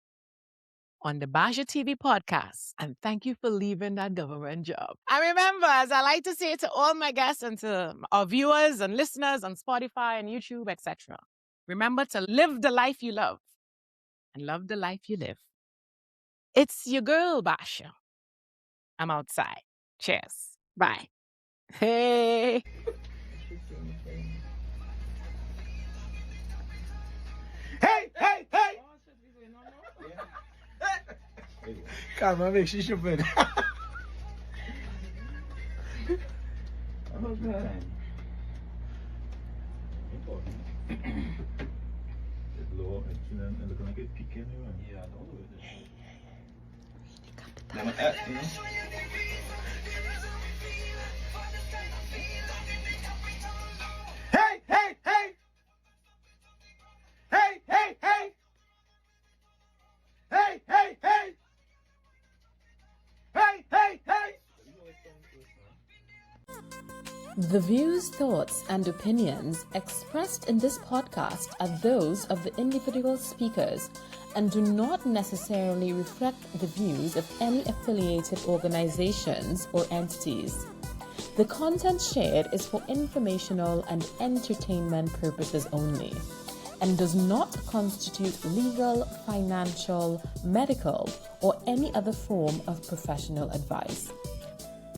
on the Basia TV podcast. And thank you for leaving that government job. And remember, as I like to say to all my guests and to our viewers and listeners on Spotify and YouTube, etc., remember to live the life you love and love the life you live. It's your girl, Basia. I'm outside. Cheers. Bye. Hey. Hey! Calma, make sure you The views, thoughts, and opinions expressed in this podcast are those of the individual speakers and do not necessarily reflect the views of any affiliated organizations or entities. The content shared is for informational and entertainment purposes only and does not constitute legal, financial, medical, or any other form of professional advice.